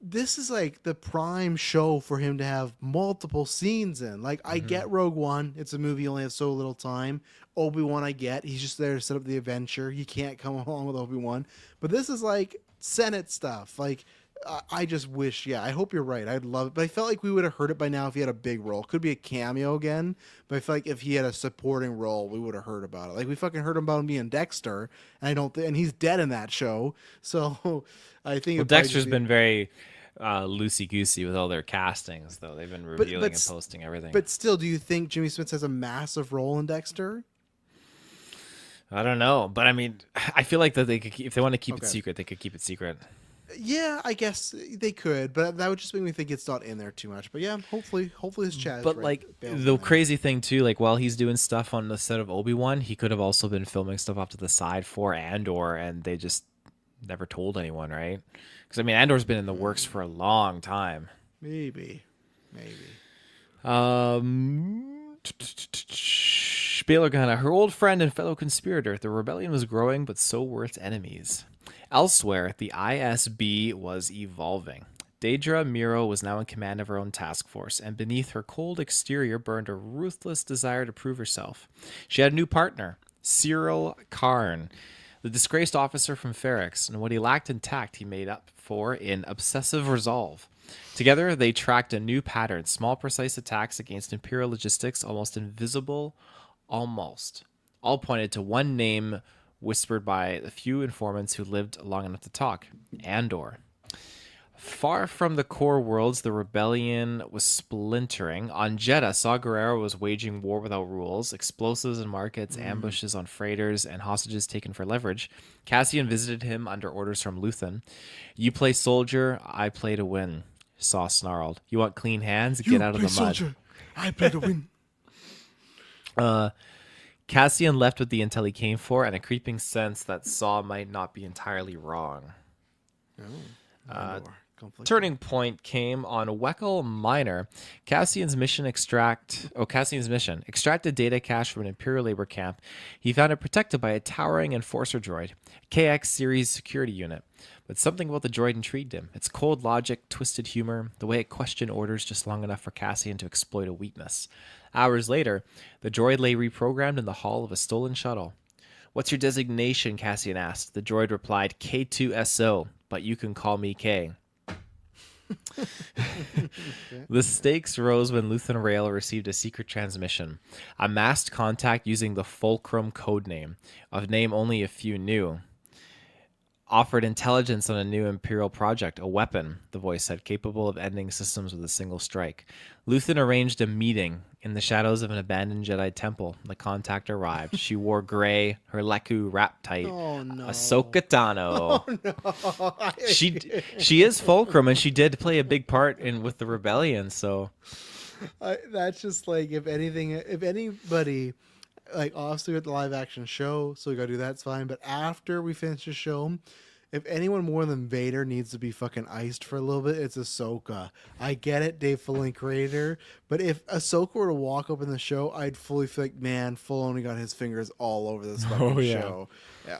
This is like the prime show for him to have multiple scenes in. Like, I get Rogue One. It's a movie, you only have so little time. Obi-Wan, I get. He's just there to set up the adventure. You can't come along with Obi-Wan. But this is like Senate stuff. Like, I just wish, I hope you're right. I'd love it. But I felt like we would have heard it by now if he had a big role. Could be a cameo again. But I feel like if he had a supporting role, we would have heard about it. Like, we fucking heard about him being Dexter. And and he's dead in that show. So I think Dexter's been very loosey-goosey with all their castings, though. They've been revealing and posting everything. But still, do you think Jimmy Smith has a massive role in Dexter? I don't know. But, I mean, I feel like that they could, if they want to keep it secret, they could keep it secret. Yeah, I guess they could, but that would just make me think it's not in there too much. But yeah, hopefully his chat. But like the crazy thing too, like while he's doing stuff on the set of Obi-Wan, he could have also been filming stuff off to the side for Andor, and they just never told anyone, right? Because I mean, Andor's been in the works for a long time. Maybe. Bail Organa, her old friend and fellow conspirator. The rebellion was growing, but so were its enemies. Elsewhere, the ISB was evolving. Daedra Miro was now in command of her own task force, and beneath her cold exterior burned a ruthless desire to prove herself. She had a new partner, Cyril Karn, the disgraced officer from Ferrix, and what he lacked in tact he made up for in obsessive resolve. Together, they tracked a new pattern, small precise attacks against Imperial logistics, almost invisible, all pointed to one name whispered by the few informants who lived long enough to talk, Andor. Far from the core worlds, the rebellion was splintering. On Jeddah, Saw Gerrera was waging war without rules, explosives in markets, ambushes on freighters, and hostages taken for leverage. Cassian visited him under orders from Luthen. "You play soldier, I play to win," Saw snarled. "You want clean hands? Get out of the mud." Soldier, I play to win. Cassian left with the intel he came for and a creeping sense that Saw might not be entirely wrong. Turning point came on Wekkel Minor. Cassian's mission extracted data cache from an Imperial labor camp. He found it protected by a towering enforcer droid, KX series security unit. But something about the droid intrigued him. Its cold logic, twisted humor, the way it questioned orders just long enough for Cassian to exploit a weakness. Hours later, the droid lay reprogrammed in the hull of a stolen shuttle. "What's your designation?" Cassian asked. The droid replied, "K2SO, but you can call me K." The stakes rose when Luthen Rail received a secret transmission. A masked contact using the Fulcrum codename, a name only a few knew. offered intelligence on a new Imperial project, a weapon, the voice said, capable of ending systems with a single strike. Luthen arranged a meeting in the shadows of an abandoned Jedi temple. The contact arrived. She wore gray, her Leku wrapped tight. Oh no. Ahsoka Tano. Oh no. She is Fulcrum, and she did play a big part in with the rebellion. So That's just like, if anybody, like, obviously with the live action show, so we gotta do that's fine. But after we finish the show, if anyone more than Vader needs to be fucking iced for a little bit, it's Ahsoka. I get it, Dave Filoni creator, but if Ahsoka were to walk up in the show, I'd fully feel like, man, Filoni got his fingers all over this fucking show. Yeah,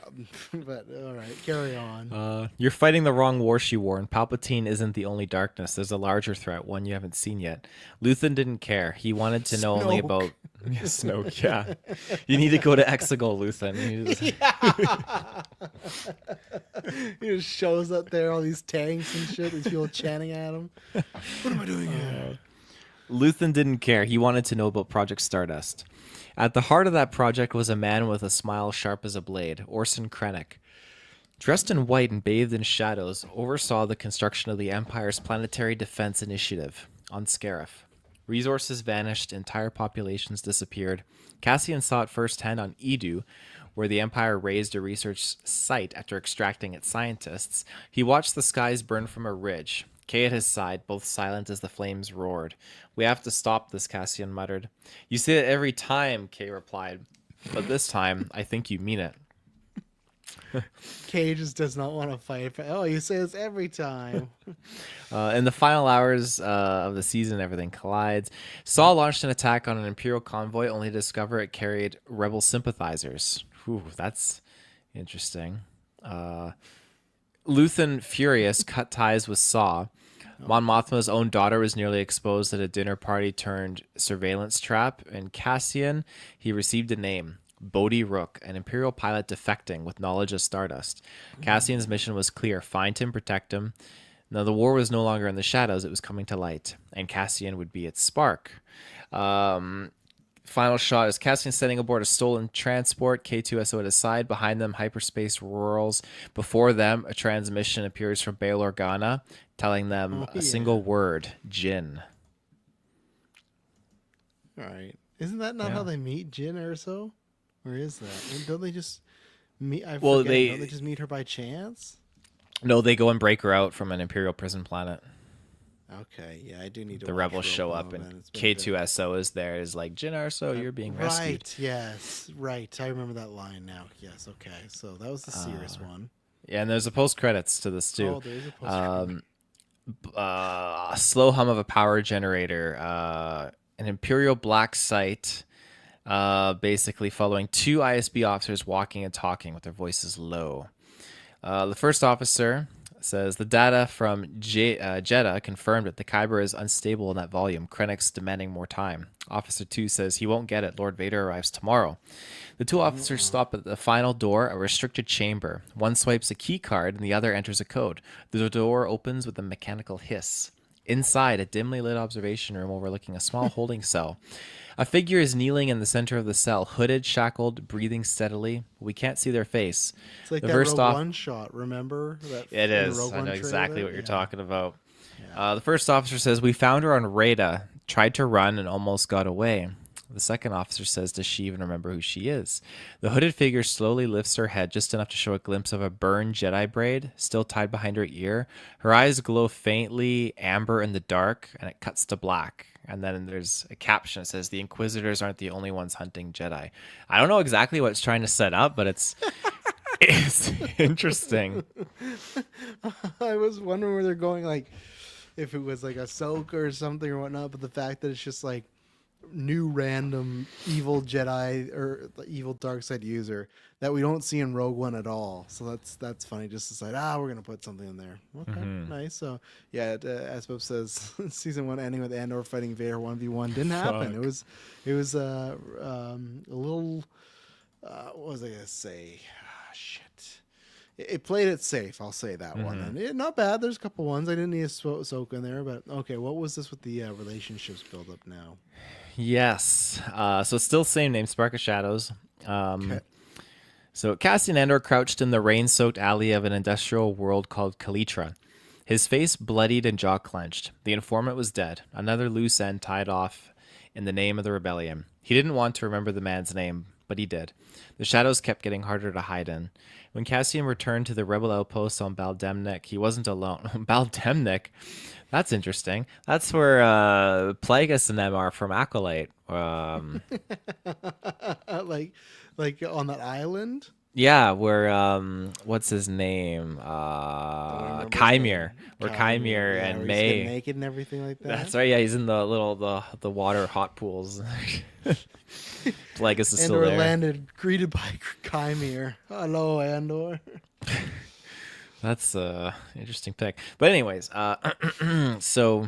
but all right, carry on. you're fighting the wrong war, she warned. Palpatine isn't the only darkness. There's a larger threat, one you haven't seen yet. Luthen didn't care. He wanted to know only Snoke. about Snoke. Yeah, you need to go to Exegol, Luthen. He just shows up there, all these tanks and shit. These people chanting at him. What am I doing here? Luthen didn't care. He wanted to know about Project Stardust. At the heart of that project was a man with a smile sharp as a blade, Orson Krennic. Dressed in white and bathed in shadows, oversaw the construction of the Empire's planetary defense initiative on Scarif. Resources vanished, entire populations disappeared. Cassian saw it firsthand on Edu, where the Empire raised a research site after extracting its scientists. He watched the skies burn from a ridge. Kay at his side, both silent as the flames roared. We have to stop this, Cassian muttered. You say it every time, Kay replied. But this time, I think you mean it. Kay just does not want to fight. Oh, you say this every time. In the final hours of the season, everything collides. Saul launched an attack on an Imperial convoy, only to discover it carried rebel sympathizers. Whew, that's interesting. Luthen, furious, cut ties with Saw. Mon Mothma's own daughter was nearly exposed at a dinner party turned surveillance trap. And Cassian, he received a name. Bodhi Rook, an Imperial pilot defecting with knowledge of Stardust. Cassian's mission was clear. Find him, protect him. Now, the war was no longer in the shadows. It was coming to light. And Cassian would be its spark. Final shot is Cassian standing aboard a stolen transport. K2SO at his side. Behind them, hyperspace whirls. Before them, a transmission appears from Bail Organa, telling them a single word, Jin. All right. Isn't that not how they meet Jin Erso? Or is that? Don't they just meet? Don't they just meet her by chance? No, they go and break her out from an Imperial prison planet. Okay, yeah, I do need to. The rebels show up, and K2SO is there. Is like, Jin Erso, you're being rescued. Right. Yes. Right. I remember that line now. Yes. Okay. So that was the serious one. Yeah, and there's a post credits to this too. Oh, there is a post. A slow hum of a power generator. An Imperial black site. Basically following two ISB officers walking and talking with their voices low. The first officer says the data from Jeddah confirmed that the Kyber is unstable in that volume. Krennic's demanding more time. Officer 2 says he won't get it. Lord Vader arrives tomorrow. The two officers stop at the final door, a restricted chamber. One swipes a key card and the other enters a code. The door opens with a mechanical hiss. Inside, a dimly lit observation room overlooking a small holding cell. A figure is kneeling in the center of the cell, hooded, shackled, breathing steadily. We can't see their face. It's like that Rogue One shot, remember? It is. I know exactly what you're talking about. Yeah. The first officer says, we found her on Rada, tried to run and almost got away. The second officer says, does she even remember who she is? The hooded figure slowly lifts her head just enough to show a glimpse of a burned Jedi braid, still tied behind her ear. Her eyes glow faintly amber in the dark, and it cuts to black. And then there's a caption that says, the Inquisitors aren't the only ones hunting Jedi. I don't know exactly what it's trying to set up, but it's interesting. I was wondering where they're going, like, if it was like Ahsoka or something or whatnot, but the fact that it's just like new random evil Jedi or evil dark side user that we don't see in Rogue One at all. So that's funny. Just decide, we're gonna put something in there. Okay, nice. So yeah, as Bob says, season 1 ending with Andor fighting Vader 1v1 didn't happen. It was a little. What was I gonna say? Shit. It played it safe. I'll say that one. And not bad. There's a couple ones. I didn't need a Ahsoka in there, but okay. What was this with the relationships build up now? Yes. So it's still the same name, Spark of Shadows. Okay. So Cassian Andor crouched in the rain-soaked alley of an industrial world called Kalitra. His face bloodied and jaw clenched. The informant was dead, another loose end tied off in the name of the rebellion. He didn't want to remember the man's name, but he did. The shadows kept getting harder to hide in. When Cassian returned to the rebel outpost on Baldemnik, he wasn't alone. Baldemnik? That's interesting. That's where Plagueis and them are from Acolyte. Like on that island. Yeah, where what's his name? Don't remember his Chimere. name. Where Chimere yeah, and where he's getting May. naked and everything like that. That's right. Yeah, he's in the the water hot pools. Plagueis is still Andor there. landed, greeted by Chimere. Hello, Andor. That's interesting pick. But anyways, so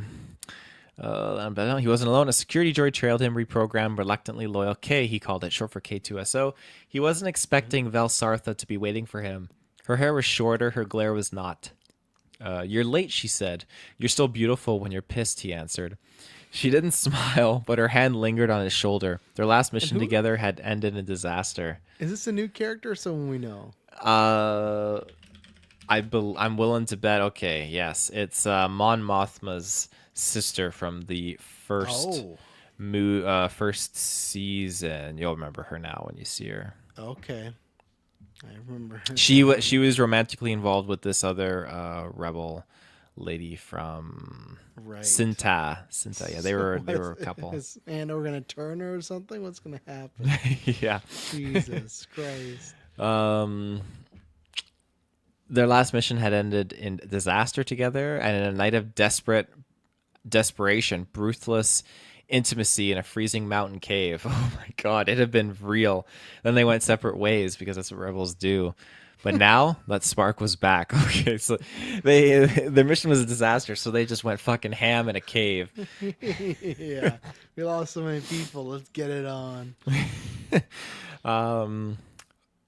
he wasn't alone. A security droid trailed him, reprogrammed, reluctantly loyal K, he called it, short for K2SO. He wasn't expecting Vel Sartha to be waiting for him. Her hair was shorter, her glare was not. You're late, she said. You're still beautiful when you're pissed, he answered. She didn't smile, but her hand lingered on his shoulder. Their last mission together had ended in disaster. Is this a new character or someone we know? I'm willing to bet. Okay, yes, it's Mon Mothma's sister from the first first season. You'll remember her now when you see her. Okay. I remember her. She was romantically involved with this other rebel lady from Cinta. Yeah, they were a couple. Is Andor gonna turn her or something? What's gonna happen? Yeah. Jesus Christ. Their last mission had ended in disaster together, and in a night of desperation, ruthless intimacy in a freezing mountain cave. Oh my God, it had been real. Then they went separate ways because that's what rebels do. But now that spark was back. Okay, so their mission was a disaster, so they just went fucking ham in a cave. Yeah, we lost so many people. Let's get it on.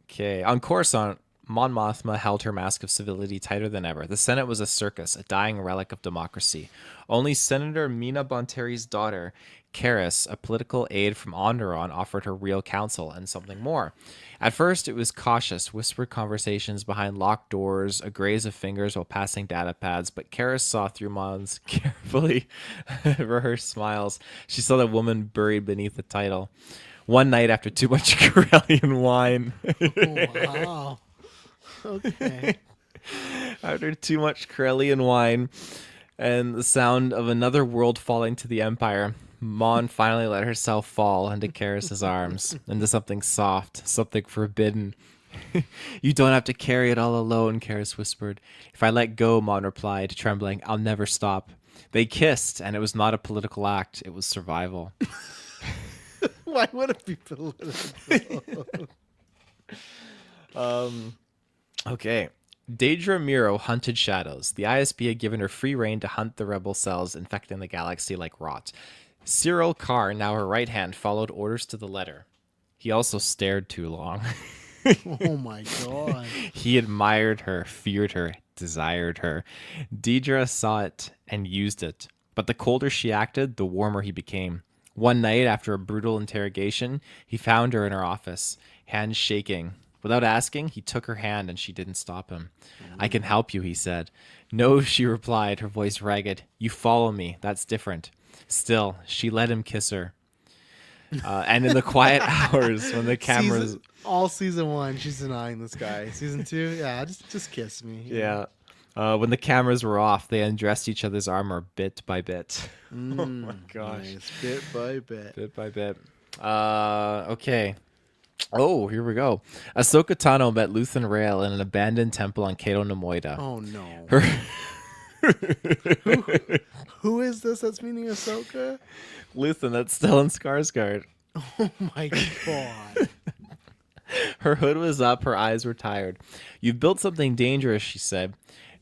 Okay, on Coruscant, Mon Mothma held her mask of civility tighter than ever. The Senate was a circus, a dying relic of democracy. Only Senator Mina Bonteri's daughter, Karis, a political aide from Onderon, offered her real counsel and something more. At first, it was cautious, whispered conversations behind locked doors, a graze of fingers while passing data pads, but Karis saw through Mon's carefully rehearsed smiles. She saw the woman buried beneath the title. One night after too much Corellian wine. Oh, wow. Okay. After too much Corellian wine and the sound of another world falling to the Empire, Mon finally let herself fall into Karis's arms, into something soft, something forbidden. You don't have to carry it all alone, Karis whispered. If I let go, Mon replied, trembling, I'll never stop. They kissed, and it was not a political act. It was survival. Why would it be political? Okay. Daedra Miro hunted shadows. The ISB had given her free rein to hunt the rebel cells infecting the galaxy like rot. Cyril Carr, now her right hand, followed orders to the letter. He also stared too long. Oh my God. He admired her, feared her, desired her. Daedra saw it and used it. But the colder she acted, the warmer he became. One night, after a brutal interrogation, he found her in her office, hands shaking. Without asking, he took her hand and she didn't stop him. I can help you, he said. No, she replied, her voice ragged. You follow me. That's different. Still, she let him kiss her. And in the quiet hours when the cameras... All season 1, she's denying this guy. Season 2, yeah, just kiss me. Yeah. When the cameras were off, they undressed each other's armor bit by bit. Oh my gosh. Nice. Bit by bit. Bit by bit. Okay. Oh, here we go. Ahsoka Tano met Luthen Rael in an abandoned temple on Cato Nemoida. Oh no. Her Who is this that's meaning Ahsoka? Luthen, that's Stellan Skarsgård. Oh my God. Her hood was up, her eyes were tired. You've built something dangerous, she said.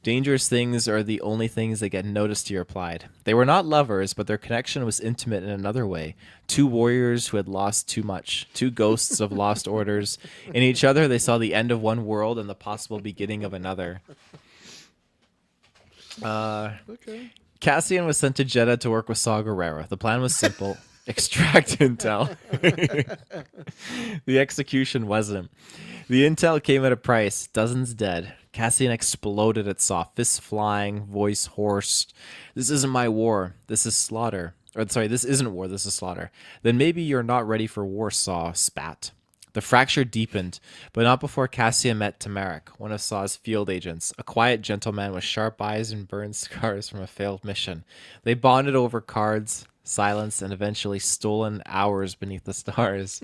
Dangerous things are the only things that get noticed, he replied. They were not lovers, but their connection was intimate in another way. Two warriors who had lost too much. Two ghosts of lost orders. In each other, they saw the end of one world and the possible beginning of another. Okay. Cassian was sent to Jeddah to work with Saw Gerrera. The plan was simple. Extract intel. The execution wasn't. The intel came at a price. Dozens dead. Cassian exploded at Saw, fists flying, voice hoarse. This isn't my war. This is slaughter. Or sorry, this isn't war. This is slaughter. Then maybe you're not ready for war, Saw spat. The fracture deepened, but not before Cassian met Tamaric, one of Saw's field agents, a quiet gentleman with sharp eyes and burned scars from a failed mission. They bonded over cards, silence, and eventually stolen hours beneath the stars.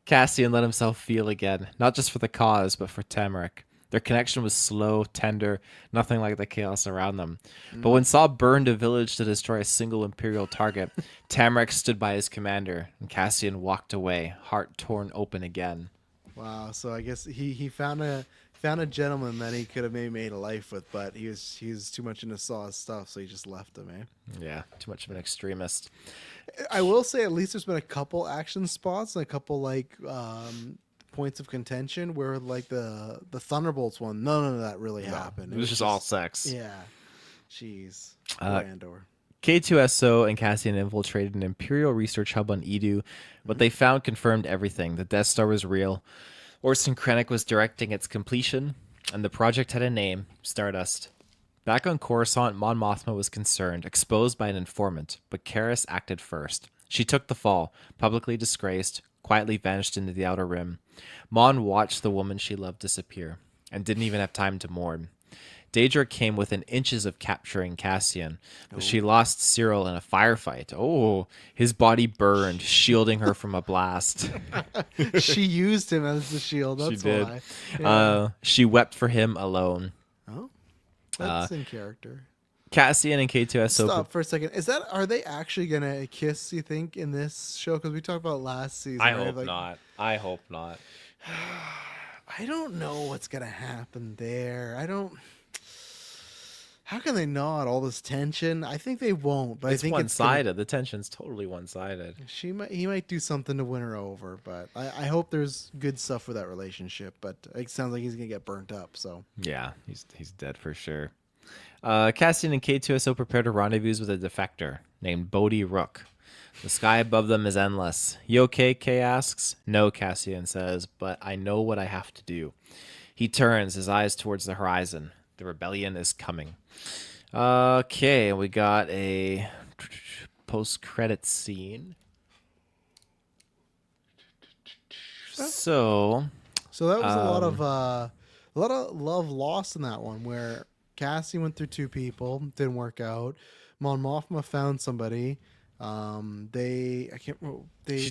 Cassian let himself feel again, not just for the cause, but for Tamaric. Their connection was slow, tender, nothing like the chaos around them. But when Saw burned a village to destroy a single Imperial target, Tamaric stood by his commander, and Cassian walked away, heart torn open again. Wow. So I guess he found a gentleman that he could have maybe made a life with, but he was too much into Saw's stuff, so he just left him. Yeah, too much of an extremist. I will say at least there's been a couple action spots and a couple like points of contention where like the Thunderbolts one, none of that really happened. It was just all sex. Yeah. Jeez. Andor. K2SO and Cassian infiltrated an Imperial research hub on Edu. What they found confirmed everything. The Death Star was real. Orson Krennic was directing its completion, and the project had a name, Stardust. Back on Coruscant, Mon Mothma was concerned, exposed by an informant, but Karis acted first. She took the fall, publicly disgraced, quietly vanished into the Outer Rim. Mon watched the woman she loved disappear, and didn't even have time to mourn. Daedra came within inches of capturing Cassian, but she lost Cyril in a firefight. Oh, his body burned, shielding her from a blast. She used him as the shield. That's She did. why. Yeah. She wept for him alone. Oh, that's in character. Cassian and K2SO. Stop for a second. Are they actually gonna kiss? You think in this show? Because we talked about last season. I right? hope Like, not. I hope not. I don't know what's gonna happen there. I don't. How can they not? All this tension. I think they won't. But It's I think one-sided. The tension's totally one-sided. He might do something to win her over. But I hope there's good stuff for that relationship. But it sounds like he's gonna get burnt up. So Yeah, he's dead for sure. Cassian and K2SO prepare to rendezvous with a defector named Bodhi Rook. The sky above them is endless. You okay? K asks. No, Cassian says, but I know what I have to do. He turns his eyes towards the horizon. The rebellion is coming. Okay, we got a post-credit scene. So that was a lot of love lost in that one where Cassie went through two people, didn't work out. Mon Mothma found somebody. she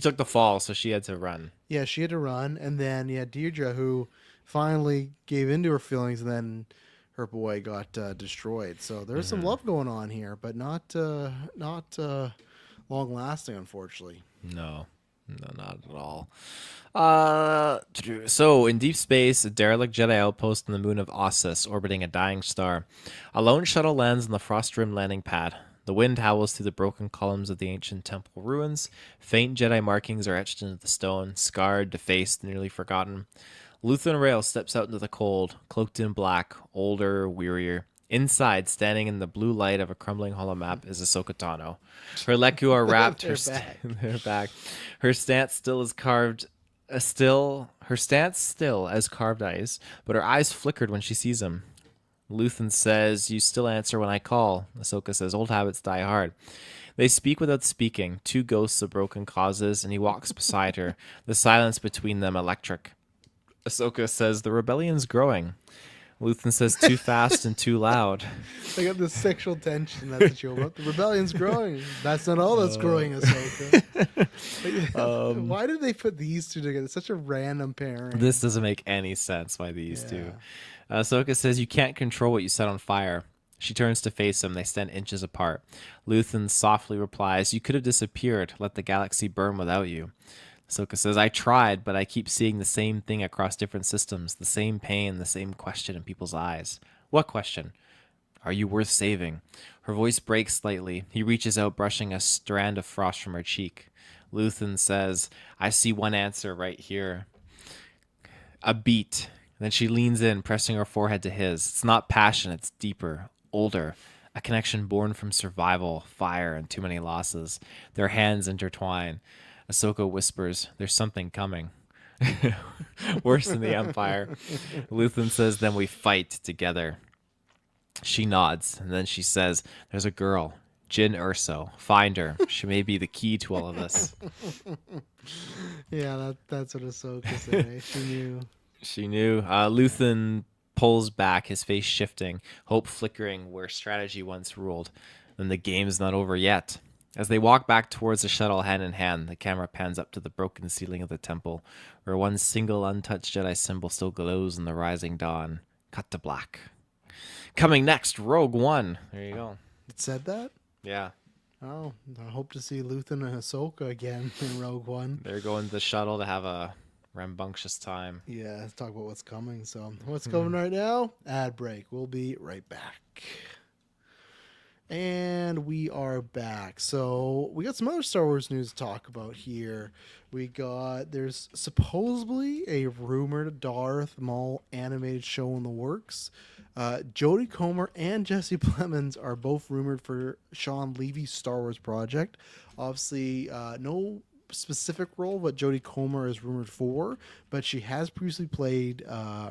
took the fall, so she had to run. Yeah, she had to run, and then Deirdre who finally gave into her feelings, and then her boy got destroyed. So there's some love going on here, but not long lasting, unfortunately. No, not at all. So in deep space, a derelict Jedi outpost on the moon of Ossus, orbiting a dying star. A lone shuttle lands on the frost rim landing pad. The wind howls through the broken columns of the ancient temple ruins. Faint Jedi markings are etched into the stone, scarred, defaced, nearly forgotten. Luthen Rail steps out into the cold, cloaked in black, older, wearier. Inside, standing in the blue light of a crumbling holomap, is Ahsoka Tano. Her Leku are wrapped. They're back. Her stance still as carved ice, but her eyes flickered when she sees him. Luthen says, "You still answer when I call." Ahsoka says, "Old habits die hard." They speak without speaking, two ghosts of broken causes, and he walks beside her, the silence between them electric. Ahsoka says, "The rebellion's growing." Luthen says, "Too fast and too loud." They got this sexual tension. That's what you want. The rebellion's growing. That's not all that's growing, Ahsoka. Why did they put these two together? It's such a random pairing. This doesn't make any sense why these two. Ahsoka says, "You can't control what you set on fire." She turns to face him. They stand inches apart. Luthen softly replies, "You could have disappeared. Let the galaxy burn without you." Ahsoka says, "I tried, but I keep seeing the same thing across different systems, the same pain, the same question in people's eyes." "What question?" "Are you worth saving?" Her voice breaks slightly. He reaches out, brushing a strand of frost from her cheek. Luthen says, "I see one answer right here." A beat. Then she leans in, pressing her forehead to his. It's not passion, it's deeper, older. A connection born from survival, fire, and too many losses. Their hands intertwine. Ahsoka whispers, "There's something coming." Worse than the Empire. Luthen says, "Then we fight together." She nods, and then she says, "There's a girl, Jin Urso. Find her. She may be the key to all of this." Yeah, that's what Ahsoka said. She knew. She knew. Luthen pulls back, his face shifting, hope flickering where strategy once ruled. Then the game's not over yet. As they walk back towards the shuttle hand in hand, the camera pans up to the broken ceiling of the temple, where one single untouched Jedi symbol still glows in the rising dawn. Cut to black. Coming next, Rogue One. There you go. It said that? Yeah. Oh, I hope to see Luthen and Ahsoka again in Rogue One. They're going to the shuttle to have a rambunctious time. Yeah, let's talk about what's coming. So, what's coming right now? Ad break. We'll be right back. And we are back. So, we got some other Star Wars news to talk about here. There's supposedly a rumored Darth Maul animated show in the works. Jodie Comer and Jesse Plemons are both rumored for Sean Levy's Star Wars project. Obviously, no specific role, but Jodie Comer is rumored for, but she has previously played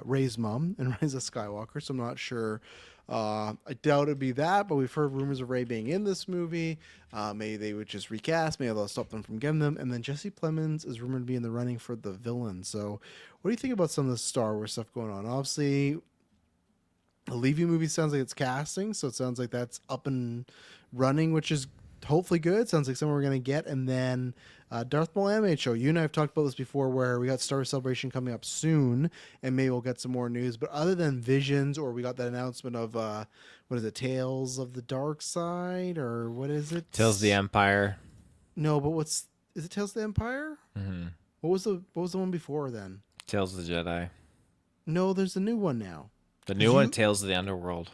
Rey's mom in Rise of Skywalker, so I'm not sure. I doubt it'd be that, but we've heard rumors of Rey being in this movie. Maybe they would just recast, maybe they'll stop them from getting them. And then Jesse Plemons is rumored to be in the running for the villain. So what do you think about some of the Star Wars stuff going on? Obviously, the Levy movie sounds like it's casting, so it sounds like that's up and running, which is hopefully good. Sounds like something we're going to get. And then Darth Maul animated show. You and I have talked about this before, where we got Star Wars Celebration coming up soon, and maybe we'll get some more news. But other than Visions, or we got that announcement of what is it, Tales of the Dark Side, or what is it? Tales of the Empire. No, but is it Tales of the Empire? Mm-hmm. What was the one before then? Tales of the Jedi. No, there's a new one now. The new one, Tales of the Underworld.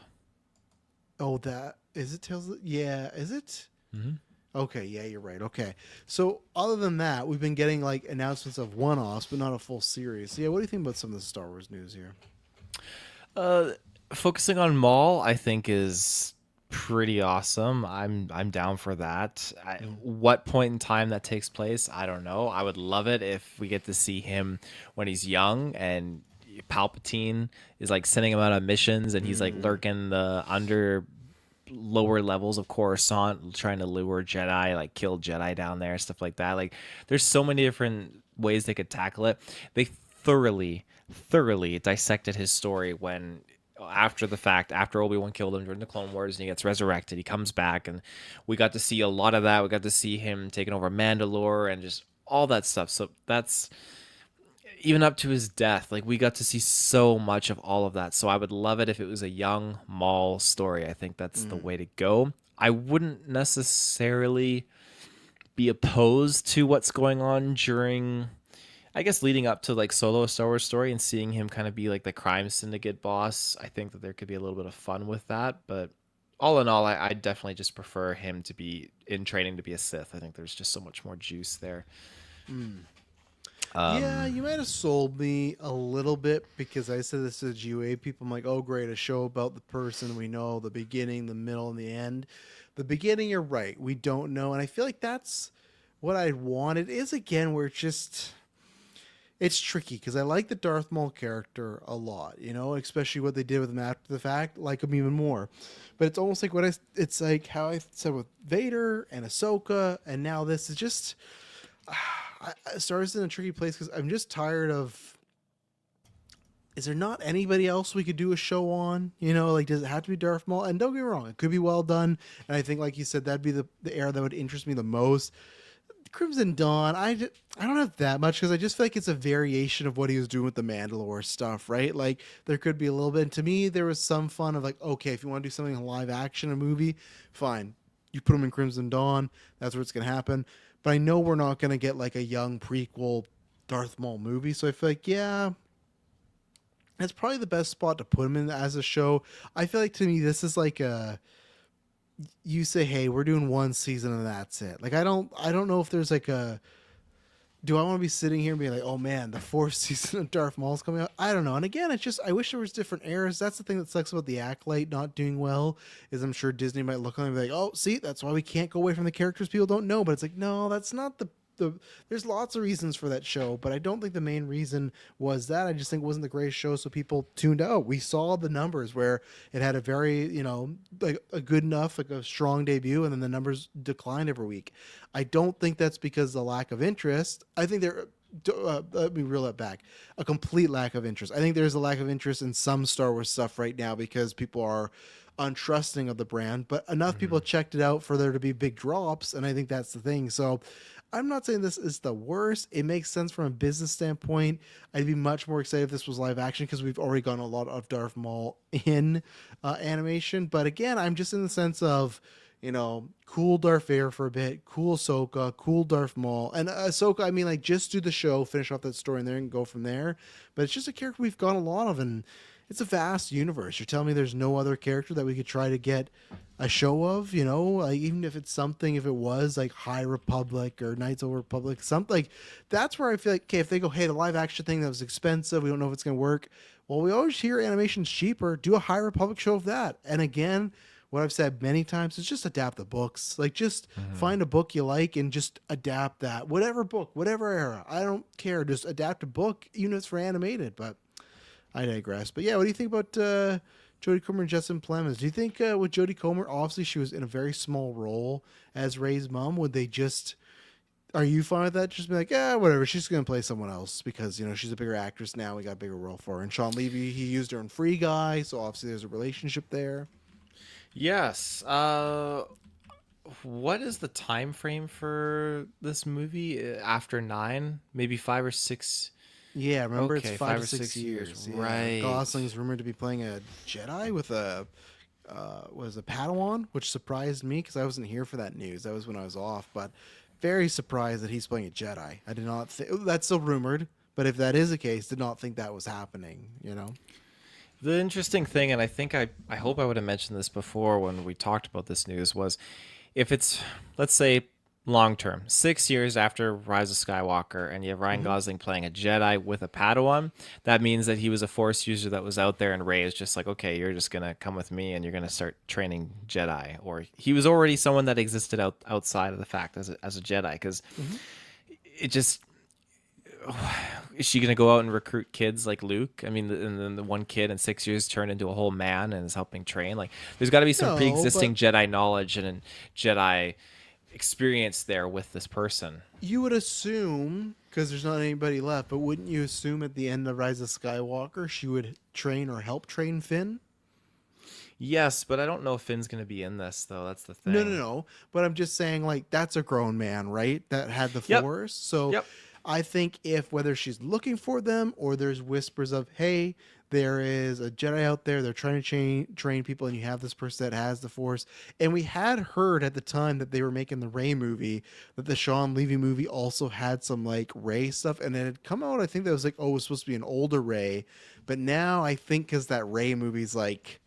Oh, that is it. Yeah, is it? Mm-hmm. Okay, yeah, you're right. Okay, so other than that, we've been getting like announcements of one-offs, but not a full series. So yeah, what do you think about some of the Star Wars news here? Focusing on Maul, I think is pretty awesome. I'm down for that. What point in time that takes place, I don't know. I would love it if we get to see him when he's young and Palpatine is like sending him out on missions, and he's like lurking the lower levels of Coruscant, trying to lure Jedi, like kill Jedi down there, stuff like that. Like, there's so many different ways they could tackle it. They thoroughly dissected his story when, after the fact, after Obi-Wan killed him during the Clone Wars and he gets resurrected, he comes back, and we got to see a lot of that. We got to see him taking over Mandalore and just all that stuff. So that's even up to his death. Like, we got to see so much of all of that. So I would love it if it was a young Maul story. I think that's the way to go. I wouldn't necessarily be opposed to what's going on during, I guess, leading up to like Solo Star Wars story and seeing him kind of be like the crime syndicate boss. I think that there could be a little bit of fun with that. But all in all, I definitely just prefer him to be in training to be a Sith. I think there's just so much more juice there. Yeah, you might have sold me a little bit, because I said this to GUA people. I'm like, oh, great, a show about the person we know, the beginning, the middle, and the end. The beginning, you're right, we don't know. And I feel like that's what I wanted. Is, again, where it's tricky, because I like the Darth Maul character a lot, especially what they did with him after the fact, like him even more. But it's almost like it's like how I said with Vader and Ahsoka, and now this is just... Star Wars is in a tricky place, because I'm just tired of... Is there not anybody else we could do a show on? Like, does it have to be Darth Maul? And don't get me wrong, it could be well done. And I think, like you said, that'd be the era that would interest me the most. Crimson Dawn, I don't have that much, because I just feel like it's a variation of what he was doing with the Mandalore stuff, right? Like, there could be a little bit. And to me, there was some fun of like, okay, if you want to do something in live action, a movie, fine. You put him in Crimson Dawn, that's where it's going to happen. But I know we're not going to get like a young prequel Darth Maul movie. So I feel like, yeah, that's probably the best spot to put him in as a show. I feel like, to me, this is like you say, hey, we're doing one season and that's it. Like, I don't know if there's like do I want to be sitting here and be like, oh man, the fourth season of Darth Maul's coming out? I don't know. And again, it's just I wish there was different eras. That's the thing that sucks about the Acolyte not doing well. Is I'm sure Disney might look on it and be like, oh, see, that's why we can't go away from the characters people don't know. But it's like, no, that's not the. There's lots of reasons for that show, but I don't think the main reason was that. I just think it wasn't the greatest show, so people tuned out. We saw the numbers where it had a very, like a good enough, like a strong debut, and then the numbers declined every week. I don't think that's because of the lack of interest. I think let me reel that back. A complete lack of interest. I think there's a lack of interest in some Star Wars stuff right now because people are untrusting of the brand, but enough people checked it out for there to be big drops, and I think that's the thing. So I'm not saying this is the worst. It makes sense from a business standpoint. I'd be much more excited if this was live action because we've already gotten a lot of Darth Maul in animation. But again, I'm just in the sense of, cool Darth Vader for a bit, cool Ahsoka, cool Darth Maul. And Ahsoka, I mean, like, just do the show, finish off that story in there and go from there. But it's just a character we've got a lot of, and it's a vast universe. You're telling me there's no other character that we could try to get a show of, like, even if it's something, if it was like High Republic or Knights of the Republic, something like that's where I feel like, okay, if they go, hey, the live action thing that was expensive, we don't know if it's going to work. Well, we always hear animation's cheaper. Do a High Republic show of that. And again, what I've said many times is just adapt the books. Like, just find a book you like and just adapt that. Whatever book, whatever era. I don't care. Just adapt a book, even if it's for animated. But I digress. But yeah, what do you think about Jodie Comer and Justin Plemons? Do you think with Jodie Comer, obviously she was in a very small role as Rey's mom, would they just... Are you fine with that? Just be like, whatever. She's going to play someone else because, she's a bigger actress now. We got a bigger role for her. And Sean Levy, he used her in Free Guy, so obviously there's a relationship there. Yes. What is the time frame for this movie after 9? Maybe 5 or 6. Yeah, remember Okay, it's 5 to 6 years. Yeah. Right. Gosling's rumored to be playing a Jedi with a Padawan, which surprised me because I wasn't here for that news. That was when I was off, but very surprised that he's playing a Jedi. I did not think that's still rumored, but if that is the case, did not think that was happening. The interesting thing, and I think I hope I would have mentioned this before when we talked about this news, was if it's, let's say, long term, 6 years after Rise of Skywalker, and you have Ryan Gosling playing a Jedi with a Padawan, that means that he was a Force user that was out there, and Rey is just like, okay, you're just gonna come with me, and you're gonna start training Jedi. Or he was already someone that existed outside of the fact as a Jedi, because it just... Is she going to go out and recruit kids like Luke? I mean, and then the one kid in 6 years turned into a whole man and is helping train. Like, there's got to be some pre-existing Jedi knowledge and Jedi experience there with this person. You would assume, because there's not anybody left, but wouldn't you assume at the end of Rise of Skywalker she would train or help train Finn? Yes, but I don't know if Finn's going to be in this, though. That's the thing. No. But I'm just saying, like, that's a grown man, right? That had the Force. So I think if whether she's looking for them or there's whispers of, hey, there is a Jedi out there, they're trying to train people, and you have this person that has the Force. And we had heard at the time that they were making the Rey movie that the Sean Levy movie also had some like Rey stuff, and it had come out. I think that was like, oh, it was supposed to be an older Rey, but now I think because that Rey movie's like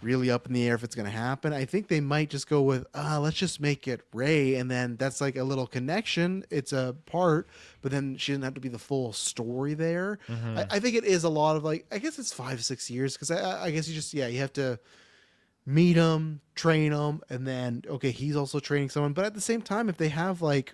really up in the air if it's going to happen, I think they might just go with, let's just make it Rey, and then that's like a little connection. It's a part, but then she doesn't have to be the full story there. I think it is a lot of like, I guess it's 5-6 years, because I guess you have to meet him, train him, and then, okay, he's also training someone. But at the same time, if they have like,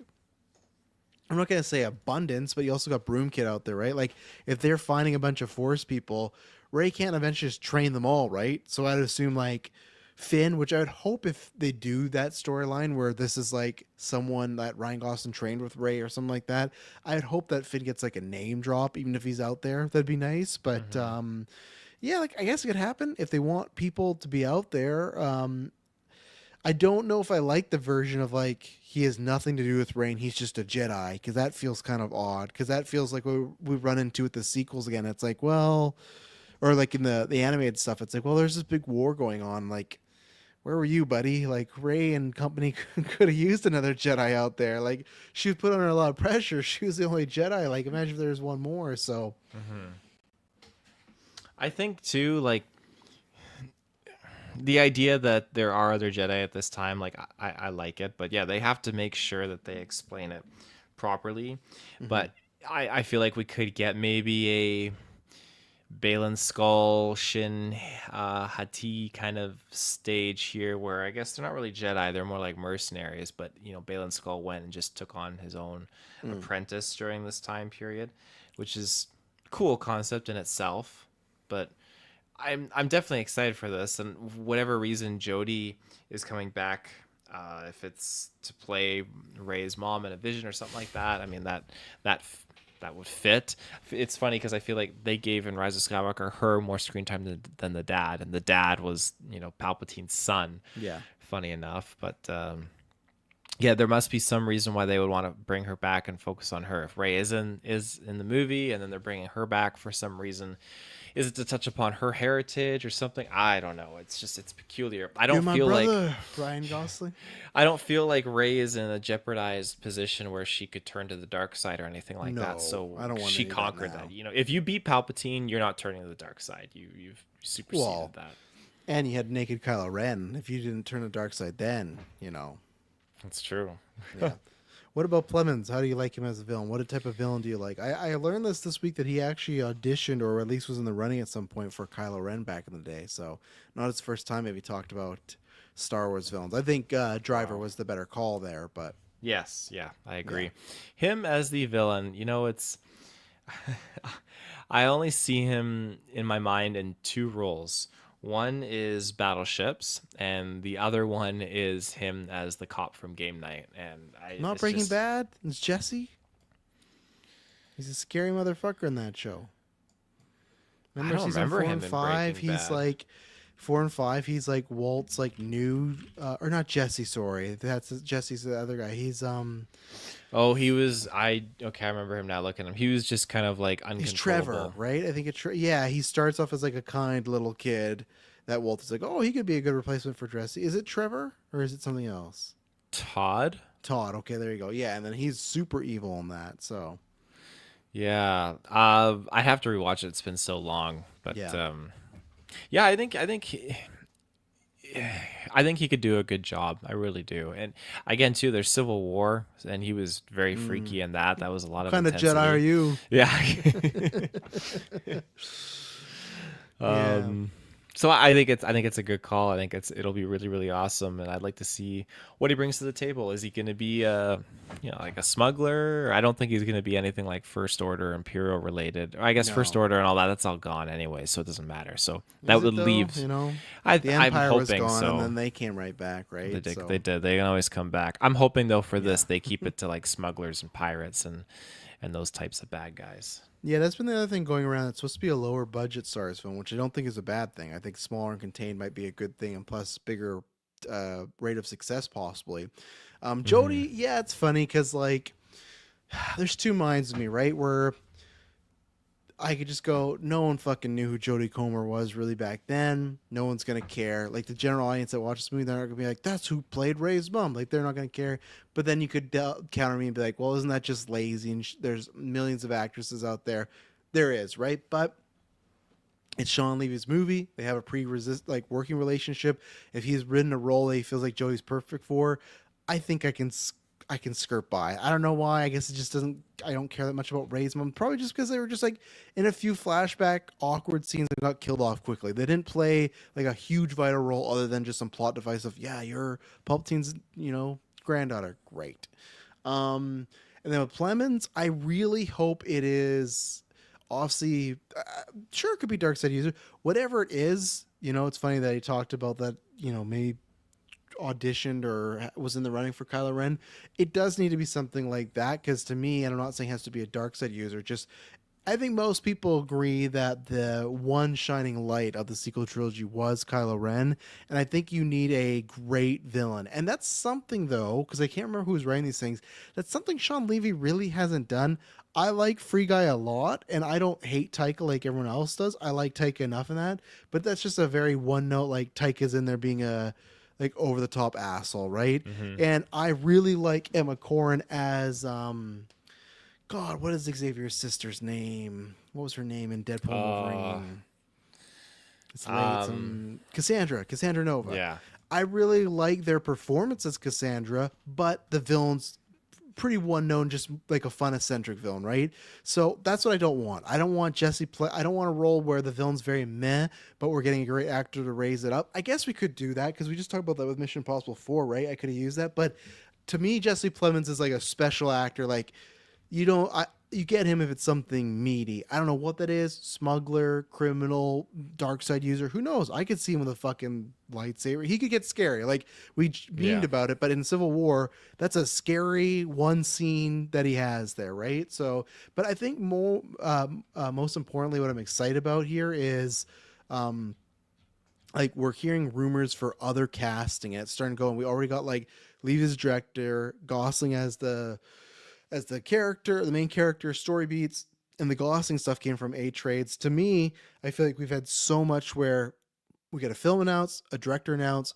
I'm not going to say abundance, but you also got Broom Kid out there, right? Like, if they're finding a bunch of Force people, Rey can't eventually just train them all, right? So I'd assume like Finn, which I would hope if they do that storyline where this is like someone that Ryan Gosling trained with Rey or something like that, I'd hope that Finn gets like a name drop, even if he's out there. That'd be nice. But yeah, like I guess it could happen if they want people to be out there. I don't know if I like the version of like he has nothing to do with Rey and he's just a Jedi, because that feels kind of odd, because that feels like what we run into with the sequels again. It's like, well... Or like in the animated stuff, it's like, well, there's this big war going on. Like, where were you, buddy? Like, Rey and company could have used another Jedi out there. Like, she was put under a lot of pressure. She was the only Jedi. Like, imagine if there was one more. So, I think too, like the idea that there are other Jedi at this time, like I like it, but yeah, they have to make sure that they explain it properly, but I feel like we could get maybe a Balin Skull, Shin Hati kind of stage here, where I guess they're not really Jedi; they're more like mercenaries. But Balin Skull went and just took on his own apprentice during this time period, which is cool concept in itself. But I'm definitely excited for this, and whatever reason Jodie is coming back, if it's to play Rey's mom in a vision or something like that. I mean that that would fit. It's funny because I feel like they gave in Rise of Skywalker her more screen time than the dad, and the dad was Palpatine's son. Yeah. Funny enough, but yeah, there must be some reason why they would want to bring her back and focus on her. If Rey is in the movie, and then they're bringing her back for some reason, is it to touch upon her heritage or something? I don't know. It's peculiar. I don't You're my feel brother, like Ryan Gosling. I don't feel like Rey is in a jeopardized position where she could turn to the dark side or anything like No, that. So I don't want she any of that conquered now. that. If you beat Palpatine, you're not turning to the dark side. You've superseded Well, that. And you had naked Kylo Ren. If you didn't turn the dark side, then That's true. Yeah. What about Plemons? How do you like him as a villain? What type of villain do you like? I learned this week that he actually auditioned, or at least was in the running at some point, for Kylo Ren back in the day. So not his first time maybe talked about Star Wars villains. I think Driver was the better call there, but Yes, yeah, I agree. Him as the villain, it's I only see him in my mind in two roles. One is battleships, and the other one is him as the cop from Game Night. And not Breaking Bad. It's Jesse. He's a scary motherfucker in that show. I don't remember him in Breaking He's Bad. like 4 and 5. He's like Walt's like new, or not Jesse. Sorry, that's Jesse's the other guy. He's Oh, he was. I remember him now. Looking at him, he was just kind of like uncontrollable. He's Trevor, right? I think it's yeah. He starts off as like a kind little kid that Walt is like, oh, he could be a good replacement for Jesse. Is it Trevor or is it something else? Todd. Okay, there you go. Yeah, and then he's super evil in that. So Yeah, I have to rewatch it. It's been so long, but yeah, I think he could do a good job. I really do. And again, too, there's Civil War, and he was very freaky in that. That was a lot of kind of intensity. Jedi are you? Yeah. So I think it's a good call. I think it'll be really, really awesome, and I'd like to see what he brings to the table. Is he going to be like a smuggler? I don't think he's going to be anything like First Order, Imperial related. I guess First Order and all that, that's all gone anyway, so it doesn't matter. So that would leave. the I'm Empire was hoping gone, so. and then they came right back, right? They did. So, They did. They can always come back. I'm hoping though for this they keep it to like smugglers and pirates and those types of bad guys. yeah, that's been the other thing going around. It's supposed to be a lower budget Star Wars film, which I don't think is a bad thing. I think smaller and contained might be a good thing, and plus bigger rate of success possibly. Jodie, yeah, it's funny because like there's two minds of me, right? Where I could just go, no one fucking knew who Jodie Comer was really back then. No one's gonna care. Like the general audience that watches this movie, they're not gonna be like, "That's who played Rey's mom." Like they're not gonna care. But then you could counter me and be like, "Well, isn't that just lazy?" And there's millions of actresses out there. There is, right? But it's Sean Levy's movie. They have a working relationship. If he's written a role that he feels like Jodie's perfect for, I think I can skirt by. I don't know why. I guess it just doesn't. I don't care that much about Rey's mom. Probably just because they were just like in a few flashback awkward scenes that got killed off quickly. They didn't play like a huge vital role other than just some plot device of you're Palpatine's granddaughter. Great. And then with Plemons, I really hope it is. Obviously, sure it could be dark side user. Whatever it is, it's funny that he talked about that. Maybe auditioned or was in the running for Kylo Ren. It does need to be something like that because to me, and I'm not saying it has to be a dark side user, just I think most people agree that the one shining light of the sequel trilogy was Kylo Ren, and I think you need a great villain. And that's something, though, because I can't remember who was writing these things, that's something Sean Levy really hasn't done. I like Free Guy a lot, and I don't hate Taika like everyone else does. I like Taika enough in that, but that's just a very one note, like Taika's in there being a like over the top asshole, right? And I really like Emma Corrin as God, what is Xavier's sister's name? What was her name in Deadpool Wolverine? It's late. Cassandra Nova. Yeah. I really like their performance as Cassandra, but the villains pretty one known, just like a fun eccentric villain, right? So that's what I don't want. I don't want I don't want a role where the villain's very meh, but we're getting a great actor to raise it up. I guess we could do that because we just talked about that with Mission Impossible 4, right? I could have used that, but to me, Jesse Plemons is like a special actor. Like you get him if it's something meaty. I don't know what that is. Smuggler, criminal, dark side user. Who knows? I could see him with a fucking lightsaber. He could get scary. Like we memed about it, but in Civil War, that's a scary one scene that he has there, right? So, but I think most importantly, what I'm excited about here is, like we're hearing rumors for other casting, and it's starting to go. And we already got like Levy as director, Gosling as the character, the main character, story beats, and the Gosling stuff came from A Trades. To me, I feel like we've had so much where we get a film announce, a director announce,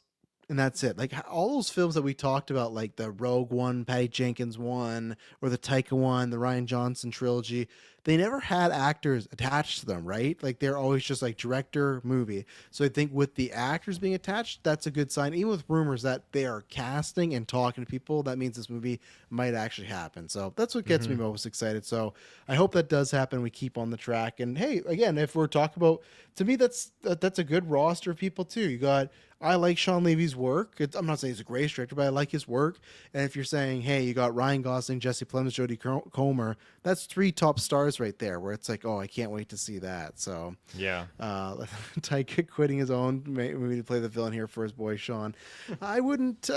and that's it. Like all those films that we talked about, like the Rogue one, Patty Jenkins one, or the Taika one, the Rian Johnson trilogy, they never had actors attached to them, right? Like they're always just like director, movie. So I think with the actors being attached, that's a good sign. Even with rumors that they are casting and talking to people, that means this movie might actually happen. So that's what gets me most excited. So I hope that does happen. We keep on the track. And hey, again, if we're talking about, to me, that's a good roster of people too. You got, I like Sean Levy's work. I'm not saying he's a great director, but I like his work. And if you're saying, hey, you got Ryan Gosling, Jesse Plemons, Jodie Comer, that's 3 top stars right there. Where it's like, oh, I can't wait to see that. So Yeah. Taika quitting his own movie to play the villain here for his boy Sean. I wouldn't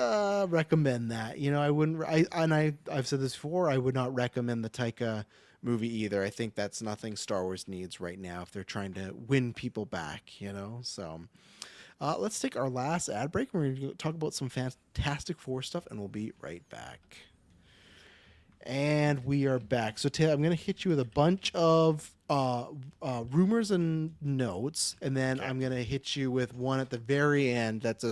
recommend that. You know, I wouldn't. I've said this before. I would not recommend the Taika movie either. I think that's nothing Star Wars needs right now if they're trying to win people back. You know, so. Let's take our last ad break. We're going to talk about some Fantastic Four stuff, and we'll be right back. And we are back. So, Taylor, I'm going to hit you with a bunch of rumors and notes, and then I'm going to hit you with one at the very end that's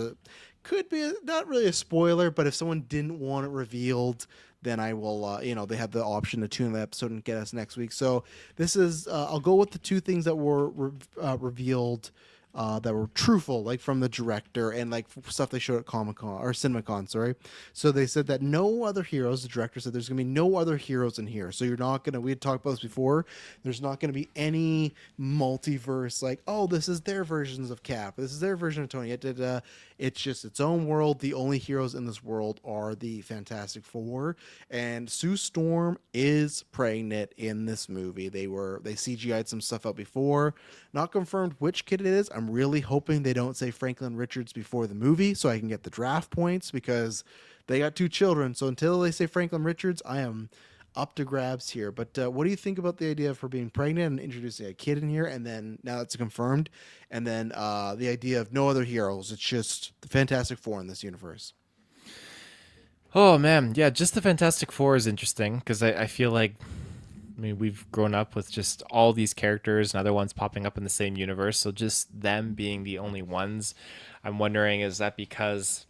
could be not really a spoiler, but if someone didn't want it revealed, then I will, they have the option to tune the episode and get us next week. So this is, I'll go with the 2 things that were revealed that were truthful, like from the director and like stuff they showed at Comic-Con or CinemaCon, sorry. So they said that no other heroes, the director said there's going to be no other heroes in here. So you're not going to, we had talked about this before, there's not going to be any multiverse like, oh, this is their versions of Cap, this is their version of Tony. It's just its own world. The only heroes in this world are the Fantastic Four, and Sue Storm is pregnant in this movie. They CGI'd some stuff out before, not confirmed which kid it is. I'm really hoping they don't say Franklin Richards before the movie so I can get the draft points, because they got 2 children. So until they say Franklin Richards, I am up to grabs here. But what do you think about the idea of her being pregnant and introducing a kid in here, and then now that's confirmed, and then the idea of no other heroes, it's just the Fantastic Four in this universe? Oh man, yeah, just the Fantastic Four is interesting because I feel like, I mean, we've grown up with just all these characters and other ones popping up in the same universe, so just them being the only ones. I'm wondering, is that because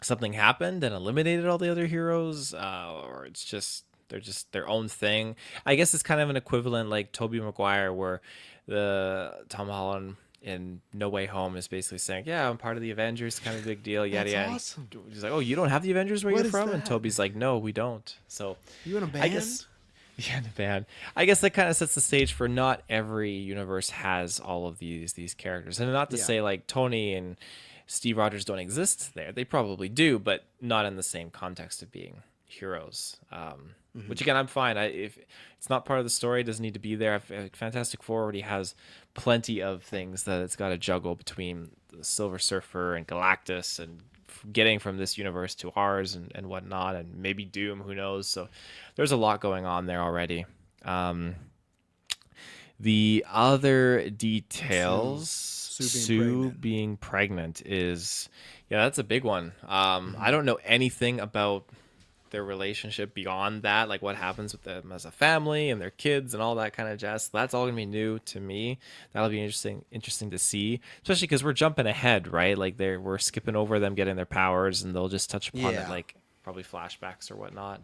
something happened and eliminated all the other heroes, or it's just they're just their own thing? I guess it's kind of an equivalent like Tobey Maguire, where the Tom Holland in No Way Home is basically saying, yeah, I'm part of the Avengers, kind of a big deal, yada yada. Awesome. He's like, oh, you don't have the Avengers where What you're is from? And that? Toby's like, no, we don't. So You in a band? I guess, yeah, the band. I guess that kind of sets the stage for not every universe has all of these characters, and not to say like Tony and Steve Rogers don't exist there. They probably do, but not in the same context of being heroes. Which again, I'm fine. If it's not part of the story, it doesn't need to be there. Fantastic Four already has plenty of things that it's got to juggle between the Silver Surfer and Galactus, and getting from this universe to ours and whatnot, and maybe Doom, who knows? So there's a lot going on there already. The other details, Sue being pregnant is, that's a big one. I don't know anything about their relationship beyond that, like what happens with them as a family and their kids and all that kind of jazz. So that's all gonna be new to me. That'll be interesting to see, especially because we're jumping ahead, right? Like we're skipping over them getting their powers, and they'll just touch upon it, like probably flashbacks or whatnot.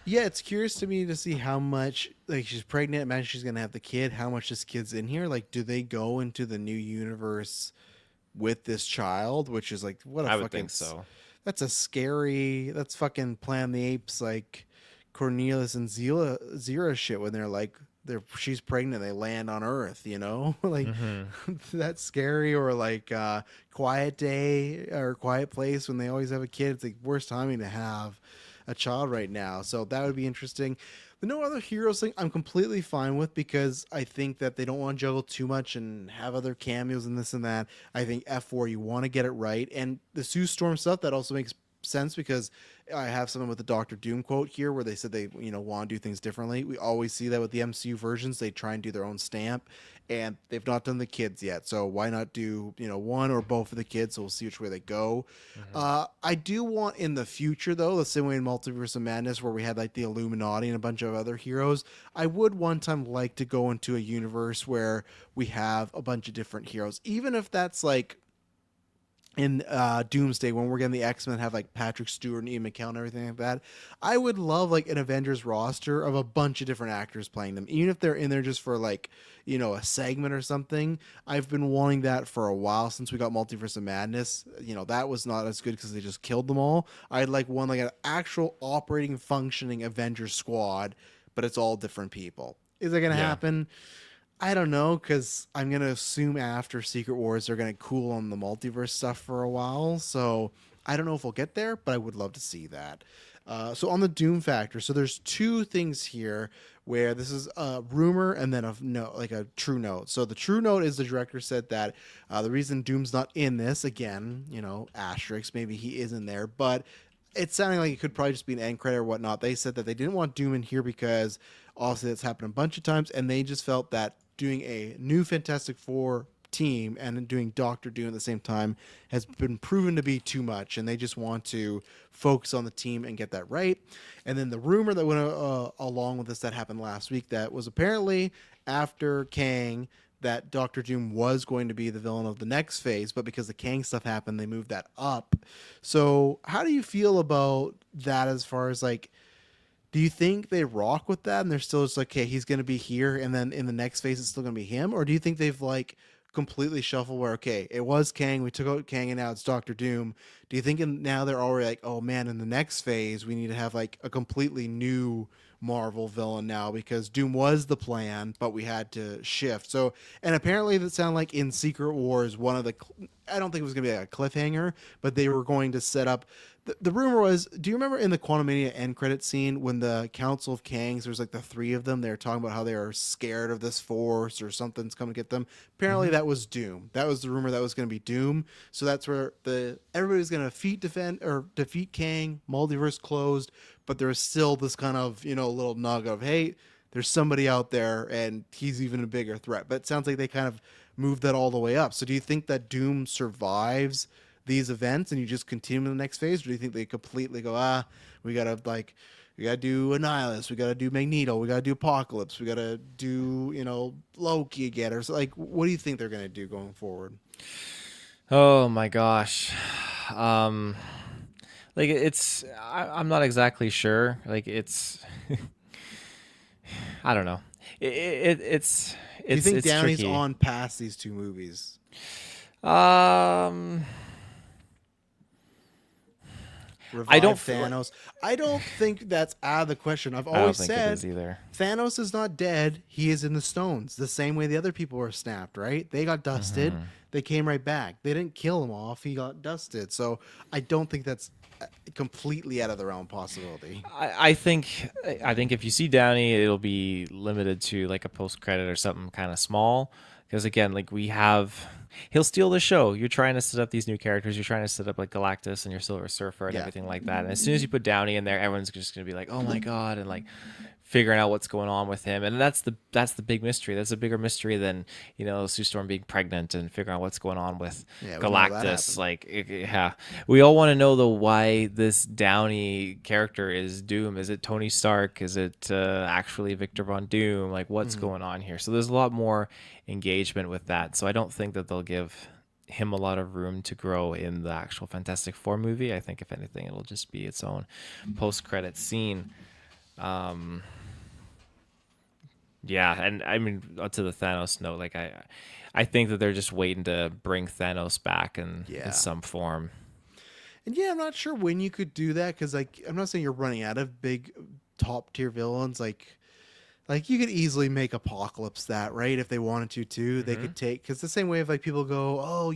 It's curious to me to see how much, like, she's pregnant, imagine she's gonna have the kid, how much this kid's in here. Like, do they go into the new universe with this child, which is like, what a I would fucking think so. That's fucking Planet of the Apes, like Cornelius and Zira shit when she's pregnant, they land on Earth, like Hmm. that's scary. Or like Quiet Day or Quiet Place when they always have a kid. It's like worst timing to have a child right now. So that would be interesting. The no other heroes thing I'm completely fine with, because I think that they don't want to juggle too much and have other cameos and this and that. I think F4, you want to get it right. And the Sue Storm stuff, that also makes sense, because I have something with the Doctor Doom quote here where they said they want to do things differently. We always see that with the MCU versions. They try and do their own stamp, and they've not done the kids yet. So why not do one or both of the kids? So we'll see which way they go. Hmm. I do want in the future, though, the same way in Multiverse of Madness where we had like the Illuminati and a bunch of other heroes, I would one time like to go into a universe where we have a bunch of different heroes, even if that's like in Doomsday, when we're getting the X-Men have like Patrick Stewart and Ian McKellen and everything like that. I would love like an Avengers roster of a bunch of different actors playing them, even if they're in there just for like a segment or something. I've been wanting that for a while since we got Multiverse of Madness. That was not as good because they just killed them all. I'd like one like an actual operating functioning Avengers squad, but it's all different people. Is that gonna Yeah. happen? I don't know, because I'm gonna assume after Secret Wars they're gonna cool on the multiverse stuff for a while. So I don't know if we'll get there, but I would love to see that. So on the Doom factor, so there's two things here where this is a rumor and then a note, like a true note. So the true note is the director said that the reason Doom's not in this, again, asterisk, maybe he is in there, but it's sounding like it could probably just be an end credit or whatnot. They said that they didn't want Doom in here because obviously that's happened a bunch of times, and they just felt that doing a new Fantastic Four team and doing Doctor Doom at the same time has been proven to be too much, and they just want to focus on the team and get that right. And then the rumor that went along with this that happened last week, that was apparently after Kang, that Doctor Doom was going to be the villain of the next phase, but because the Kang stuff happened, they moved that up. So, how do you feel about that as far as like, do you think they rock with that and they're still just like, okay, he's going to be here, and then in the next phase it's still going to be him? Or do you think they've like completely shuffled where, okay, it was Kang, we took out Kang, and now it's Doctor Doom? Do you think now they're already like, oh man, in the next phase we need to have like a completely new Marvel villain now, because Doom was the plan, but we had to shift. So, and apparently that sounded like in Secret Wars, one of the, I don't think it was going to be like a cliffhanger, but they were going to set up. The rumor was, do you remember in the Quantumania end credit scene when the Council of Kangs, there's like the three of them, they were talking about how they are scared of this force or something's coming to get them. Apparently Hmm. that was Doom. That was the rumor that was going to be Doom. So that's where everybody's going to defeat Kang, multiverse closed, but there was still this kind of, little nug of, hey, there's somebody out there and he's even a bigger threat. But it sounds like they kind of moved that all the way up. So do you think that Doom survives these events and you just continue in the next phase? Or do you think they completely go, we gotta do Annihilus, we gotta do Magneto, we gotta do Apocalypse, we gotta do, Loki again? Or so, like, what do you think they're gonna do going forward? Oh my gosh. Um, like I'm not exactly sure. Like I don't know. Do you think It's Downey's tricky. on past these two movies? Um, I Revive don't feel like Thanos. I don't think that's out of the question. I've I don't always think it is said either. Thanos is not dead. He is in the stones. The same way the other people were snapped, right? They got dusted. Hmm. They came right back. They didn't kill him off. He got dusted. So I don't think that's completely out of the realm of possibility. I think if you see Downey, it'll be limited to like a post credit or something kind of small. Because again, like he'll steal the show. You're trying to set up these new characters. You're trying to set up like Galactus and your Silver Surfer and Yeah. everything like that. And as soon as you put Downey in there, everyone's just gonna be like, "Oh my god!" and like figuring out what's going on with him. And that's the big mystery. That's a bigger mystery than Sue Storm being pregnant and figuring out what's going on with Yeah, we know that Galactus. happened. Like, yeah, we all want to know though why this Downey character is Doom. Is it Tony Stark? Is it actually Victor Von Doom? Like, what's Mhm. going on here? So there's a lot more engagement with that. So I don't think that they'll give him a lot of room to grow in the actual Fantastic Four movie. I think if anything, it'll just be its own post-credit scene. Um, yeah, and I mean to the Thanos note, like I think that they're just waiting to bring Thanos back in Yeah. some form. And yeah, I'm not sure when you could do that because, like, I'm not saying you're running out of big top tier villains. Like you could easily make Apocalypse that, right? If they wanted to, too, they Mm-hmm. could take because the same way if like people go, oh,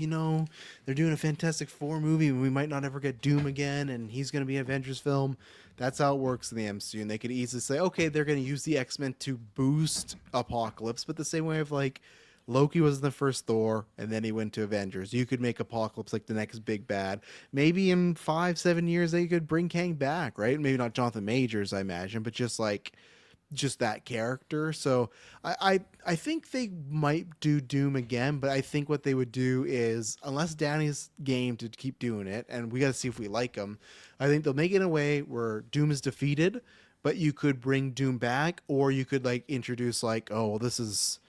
they're doing a Fantastic Four movie and we might not ever get Doom again, and he's going to be an Avengers film. That's how it works in the MCU, and they could easily say, okay, they're going to use the X-Men to boost Apocalypse, but the same way of like Loki was in the first Thor, and then he went to Avengers. You could make Apocalypse like the next big bad. Maybe in 5-7 years they could bring Kang back, right? Maybe not Jonathan Majors, I imagine, but just that character. So I think they might do Doom again, but I think what they would do is, unless Downey's game to keep doing it, and we got to see if we like him, I think they'll make it in a way where Doom is defeated, but you could bring Doom back, or you could like introduce like, oh, well, this is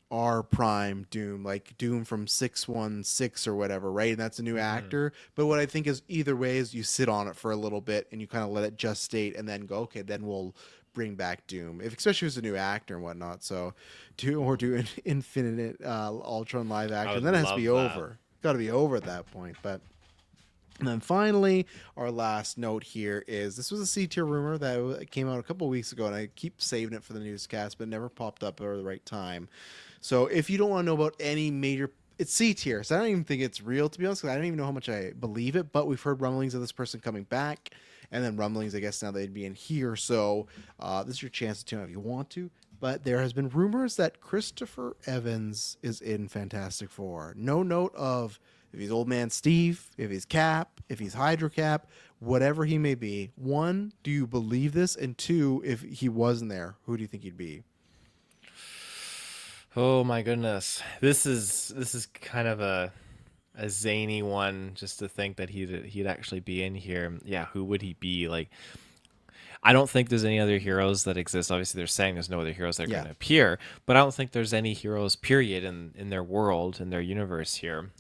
our prime Doom, like Doom from 616 or whatever, right? And that's a new actor. But what I think is either way is you sit on it for a little bit and you kind of let it just state and then go, okay, then we'll bring back Doom, especially if it's a new actor and whatnot. So do an Infinite Ultron live I action. would Then it has to be love that. over. Got to be over at that point. But and then finally, our last note here is this was a C tier rumor that came out a couple weeks ago, and I keep saving it for the newscast, but it never popped up at the right time. So if you don't want to know about any major, it's C tier, so I don't even think it's real, to be honest, 'cause I don't even know how much I believe it, but we've heard rumblings of this person coming back, and then rumblings, I guess, now they'd be in here. So this is your chance to tune in if you want to. But there has been rumors that Christopher Evans is in Fantastic Four. No note of if he's Old Man Steve, if he's Cap, if he's Hydra Cap, whatever he may be. One, do you believe this? And two, if he wasn't there, who do you think he'd be? Oh my goodness, this is kind of a zany one, just to think that he'd actually be in here. Yeah, who would he be? Like, I don't think there's any other heroes that exist. Obviously, they're saying there's no other heroes that are Yeah. going to appear, but I don't think there's any heroes, period, in their world, in their universe here.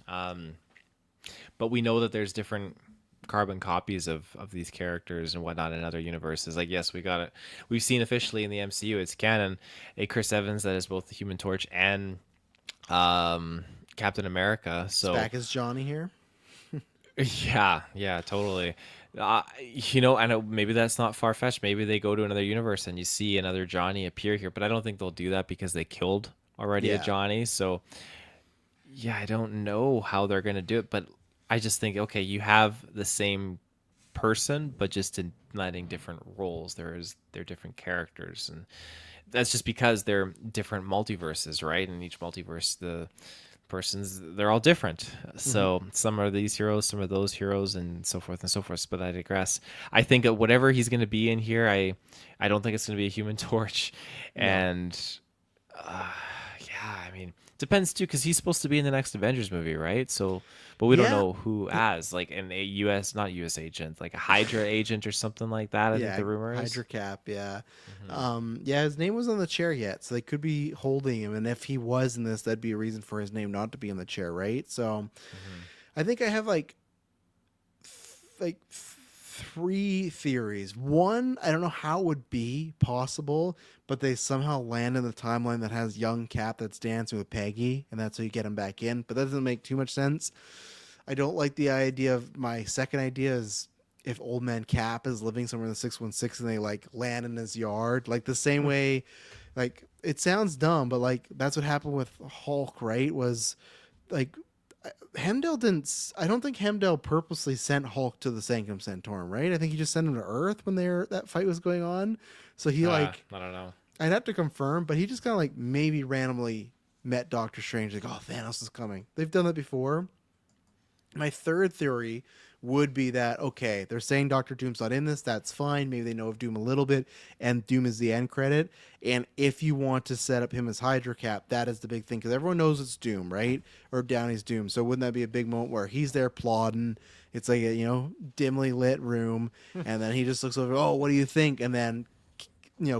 But we know that there's different carbon copies of these characters and whatnot in other universes. Like, yes, we've seen officially in the MCU, it's canon, a Chris Evans that is both the Human Torch and Captain America. So Back as Johnny here. yeah, totally. I know maybe that's not far fetched. Maybe they go to another universe and you see another Johnny appear here, but I don't think they'll do that because they killed already a Yeah. Johnny. So yeah, I don't know how they're gonna do it, but I just think, okay, you have the same person, but just in letting different roles. They're different characters, and that's just because they're different multiverses, right? In each multiverse, the persons, they're all different. So some are these heroes, some are those heroes, and so forth and so forth. But I digress. I think that whatever he's going to be in here, I don't think it's going to be a Human Torch, and yeah, I mean, depends too, because he's supposed to be in the next Avengers movie, right? So, but we don't Yeah. know who as, like an a U.S. not U.S. agent, like a Hydra agent or something like that. I think the rumor is. Hydra Cap, yeah. Yeah, his name was on the chair yet, so they could be holding him. And if he was in this, that'd be a reason for his name not to be on the chair, right? So I think I have three theories. One, I don't know how it would be possible, but they somehow land in the timeline that has young Cap that's dancing with Peggy, and that's how you get him back in. But that doesn't make too much sense. I don't like the idea of my second idea is if Old Man Cap is living somewhere in the 616 and they like land in his yard, like the same way, like it sounds dumb, but like that's what happened with Hulk, right? Was like Hemdell didn't. I don't think Hemdell purposely sent Hulk to the Sanctum Sanctorum, right? I think he just sent him to Earth when that fight was going on. So he I don't know. I'd have to confirm, but he just kind of like maybe randomly met Doctor Strange, like, oh, Thanos is coming. They've done that before. My third theory would be that, okay, they're saying Doctor Doom's not in this. That's fine. Maybe they know of Doom a little bit, and Doom is the end credit. And if you want to set up him as Hydra Cap, that is the big thing, because everyone knows it's Doom, right? Or Downey's Doom. So wouldn't that be a big moment where he's there plodding? It's like a, dimly lit room, and then he just looks over, oh, what do you think? And then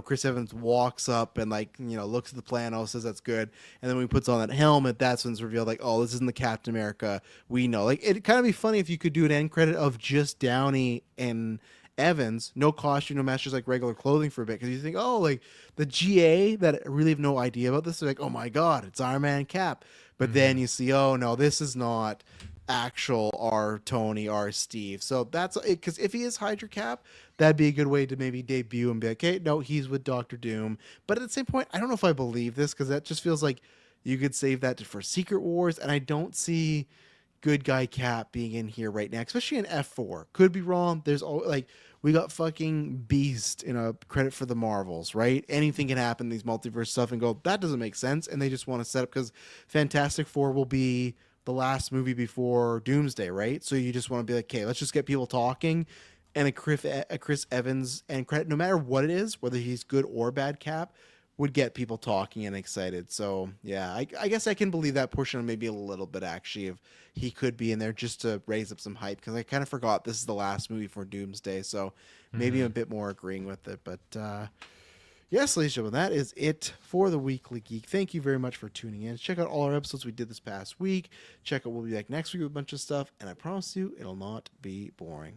Chris Evans walks up and looks at the plan, says that's good, and then when he puts on that helmet, that's when it's revealed like, oh, this isn't the Captain America we know. Like, it'd kind of be funny if you could do an end credit of just Downey and Evans, no costume, no match, just like regular clothing for a bit, because you think, oh, like the GA that really have no idea about this, they're like, oh my god, it's Iron Man and Cap, but then you see, oh no, this is not actual our Tony, our Steve. So that's it, because if he is Hydra Cap, that'd be a good way to maybe debut and be like, hey, no, he's with Doctor Doom. But at the same point, I don't know if I believe this, because that just feels like you could save that for Secret Wars, and I don't see good guy Cap being in here right now, especially in F4. Could be wrong. There's all like we got fucking Beast in a credit for the Marvels, right? Anything can happen in these multiverse stuff and go, that doesn't make sense. And they just want to set up because Fantastic Four will be the last movie before Doomsday, right? So you just want to be like, okay, let's just get people talking. And a Chris Evans and credit, no matter what it is, whether he's good or bad Cap, would get people talking and excited. So yeah, I guess I can believe that portion maybe a little bit actually if he could be in there just to raise up some hype, because I kind of forgot this is the last movie for Doomsday, so maybe I'm a bit more agreeing with it. But yes, ladies and gentlemen, that is it for the Weekly Geek. Thank you very much for tuning in. Check out all our episodes we did this past week. Check out we'll be back next week with a bunch of stuff, and I promise you it'll not be boring.